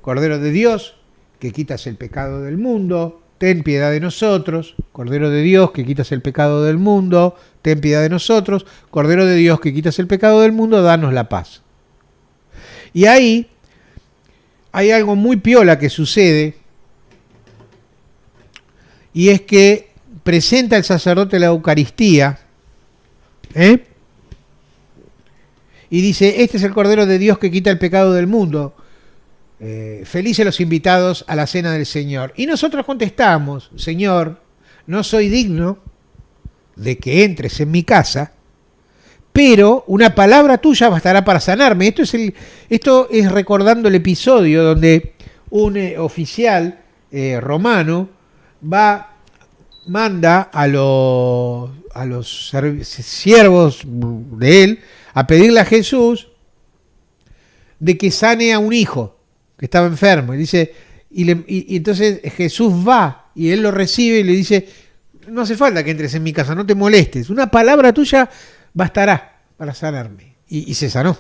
Cordero de Dios, que quitas el pecado del mundo, ten piedad de nosotros. Cordero de Dios, que quitas el pecado del mundo, ten piedad de nosotros. Cordero de Dios, que quitas el pecado del mundo, danos la paz. Y ahí hay algo muy piola que sucede, y es que presenta el sacerdote la Eucaristía, y dice: este es el Cordero de Dios que quita el pecado del mundo. Felices los invitados a la cena del Señor. Y nosotros contestamos: Señor, no soy digno de que entres en mi casa, pero una palabra tuya bastará para sanarme. Esto es recordando el episodio donde un oficial romano manda a los siervos de él a pedirle a Jesús de que sane a un hijo que estaba enfermo. Y dice, y entonces Jesús va y él lo recibe y le dice: no hace falta que entres en mi casa, no te molestes, una palabra tuya bastará para sanarme. Y se sanó.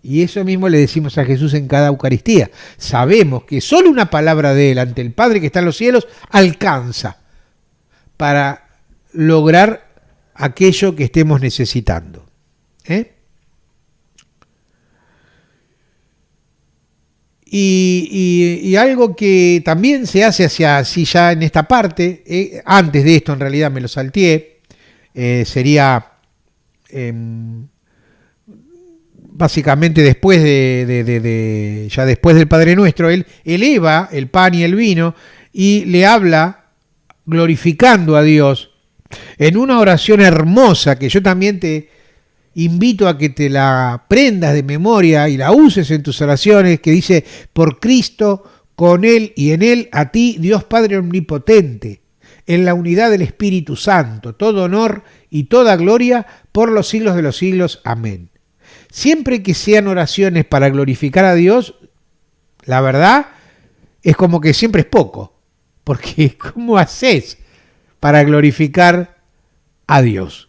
Y eso mismo le decimos a Jesús en cada Eucaristía. Sabemos que solo una palabra de él ante el Padre que está en los cielos alcanza para lograr aquello que estemos necesitando. Y algo que también se hace así ya en esta parte, antes de esto en realidad me lo salteé, sería básicamente después ya después del Padre Nuestro, él eleva el pan y el vino y le habla glorificando a Dios en una oración hermosa que yo también te invito a que te la aprendas de memoria y la uses en tus oraciones, que dice: por Cristo, con Él y en Él, a ti, Dios Padre Omnipotente, en la unidad del Espíritu Santo, todo honor y toda gloria por los siglos de los siglos. Amén. Siempre que sean oraciones para glorificar a Dios, la verdad es como que siempre es poco, porque ¿cómo haces para glorificar a Dios?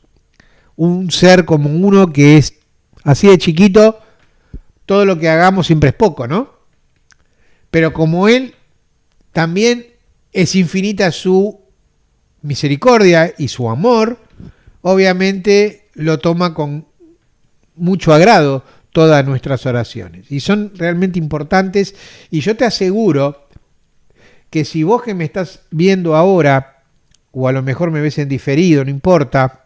Un ser como uno que es así de chiquito, todo lo que hagamos siempre es poco, ¿no? Pero como Él también es infinita su misericordia y su amor, obviamente lo toma con mucho agrado todas nuestras oraciones. Y son realmente importantes, y yo te aseguro que si vos que me estás viendo ahora, o a lo mejor me ves en diferido, no importa,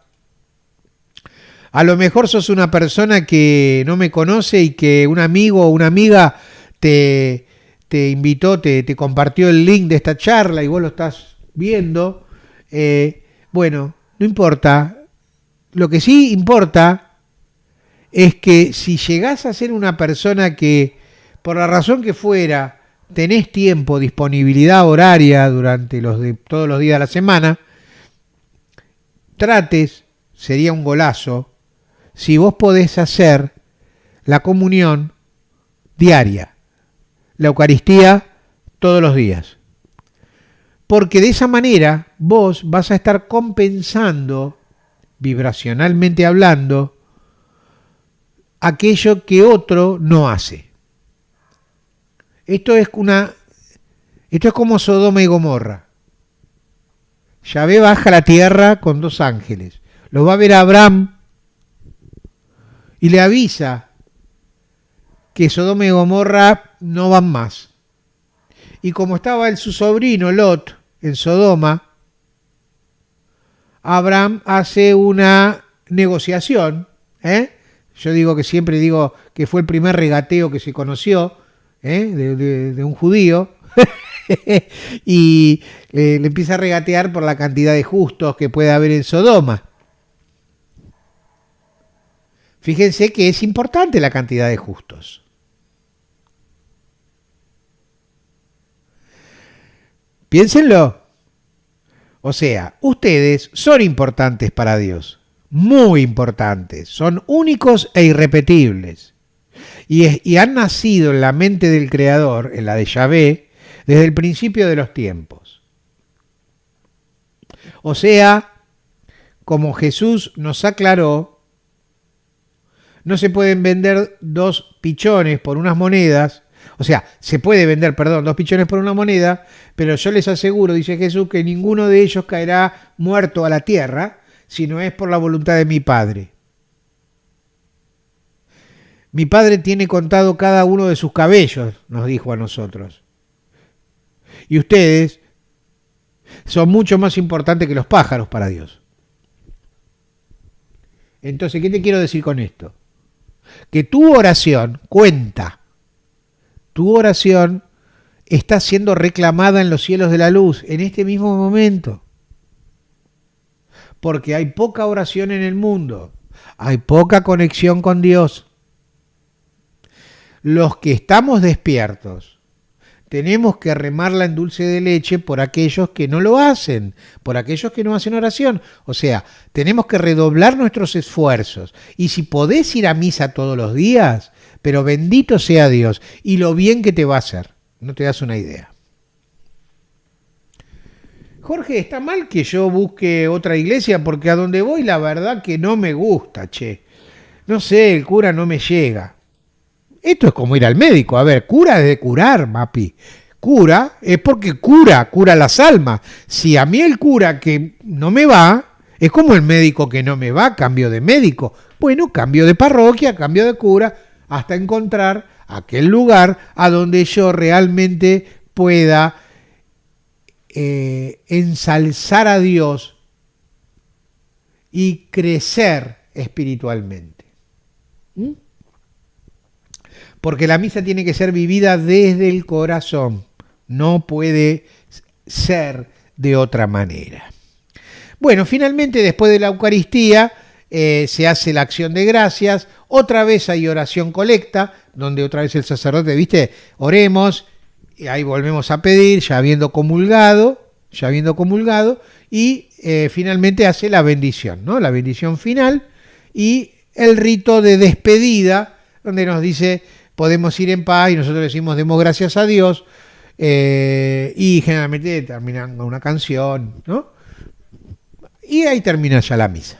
a lo mejor sos una persona que no me conoce y que un amigo o una amiga te invitó, te compartió el link de esta charla y vos lo estás viendo. Bueno, no importa. Lo que sí importa es que si llegás a ser una persona que, por la razón que fuera, tenés tiempo, disponibilidad horaria durante todos los días de la semana, sería un golazo, si vos podés hacer la comunión diaria. la Eucaristía todos los días. Porque de esa manera vos vas a estar compensando, vibracionalmente hablando, aquello que otro no hace. Esto es como Sodoma y Gomorra. Yahvé baja a la tierra con 2 ángeles. Lo va a ver a Abraham y le avisa que Sodoma y Gomorra no van más. Y como estaba su sobrino Lot en Sodoma, Abraham hace una negociación. Yo siempre digo que fue el primer regateo que se conoció de un judío. Y le empieza a regatear por la cantidad de justos que puede haber en Sodoma. Fíjense que es importante la cantidad de justos. Piénsenlo. O sea, ustedes son importantes para Dios, muy importantes, son únicos e irrepetibles. Y han nacido en la mente del Creador, en la de Yahvé, desde el principio de los tiempos. O sea, como Jesús nos aclaró, no se pueden vender 2 pichones por unas monedas. O sea, se puede vender, 2 pichones por una moneda, pero yo les aseguro, dice Jesús, que ninguno de ellos caerá muerto a la tierra, si no es por la voluntad de mi Padre. Mi Padre tiene contado cada uno de sus cabellos, nos dijo a nosotros. Y ustedes son mucho más importantes que los pájaros para Dios. Entonces, ¿qué te quiero decir con esto? Que tu oración cuenta. Tu oración está siendo reclamada en los cielos de la luz en este mismo momento. Porque hay poca oración en el mundo. Hay poca conexión con Dios. Los que estamos despiertos tenemos que remarla en dulce de leche por aquellos que no lo hacen, por aquellos que no hacen oración. O sea, tenemos que redoblar nuestros esfuerzos. Y si podés ir a misa todos los días, pero bendito sea Dios y lo bien que te va a hacer. No te das una idea. Jorge, ¿está mal que yo busque otra iglesia? Porque a donde voy la verdad que no me gusta, che. No sé, el cura no me llega. Esto es como ir al médico. A ver, cura es de curar, mapi. Cura es porque cura las almas. Si a mí el cura que no me va, es como el médico que no me va, cambio de médico. Bueno, cambio de parroquia, cambio de cura, hasta encontrar aquel lugar a donde yo realmente pueda ensalzar a Dios y crecer espiritualmente. Porque la misa tiene que ser vivida desde el corazón, no puede ser de otra manera. Bueno, finalmente después de la Eucaristía se hace la acción de gracias, otra vez hay oración colecta, donde otra vez el sacerdote, oremos, y ahí volvemos a pedir, ya habiendo comulgado, y finalmente hace la bendición, ¿no? La bendición final y el rito de despedida, donde nos dice podemos ir en paz y nosotros decimos demos gracias a Dios, y generalmente terminan con una canción, ¿no? Y ahí termina ya la misa.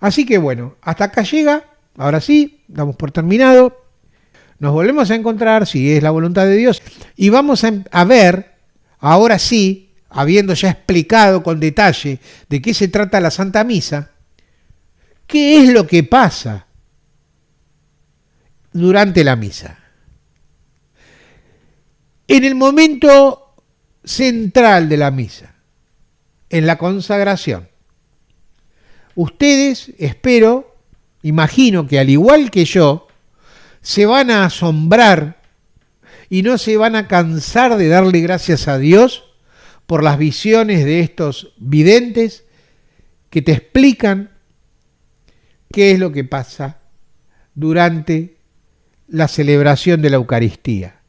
Así que bueno, hasta acá llega, ahora sí, damos por terminado. Nos volvemos a encontrar, si es la voluntad de Dios, y vamos a ver, ahora sí, habiendo ya explicado con detalle de qué se trata la Santa Misa, qué es lo que pasa durante la misa. En el momento central de la misa, en la consagración, ustedes, imagino que al igual que yo, se van a asombrar y no se van a cansar de darle gracias a Dios por las visiones de estos videntes que te explican qué es lo que pasa durante la celebración de la Eucaristía.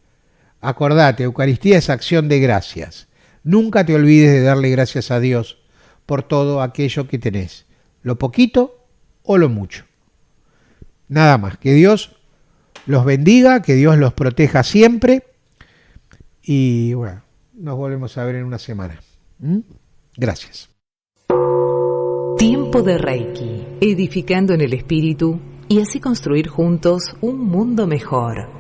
Acordate, Eucaristía es acción de gracias. Nunca te olvides de darle gracias a Dios por todo aquello que tenés, lo poquito o lo mucho. Nada más, que Dios los bendiga, que Dios los proteja siempre. Y bueno, nos volvemos a ver en una semana. Gracias. Tiempo de Reiki, edificando en el espíritu y así construir juntos un mundo mejor.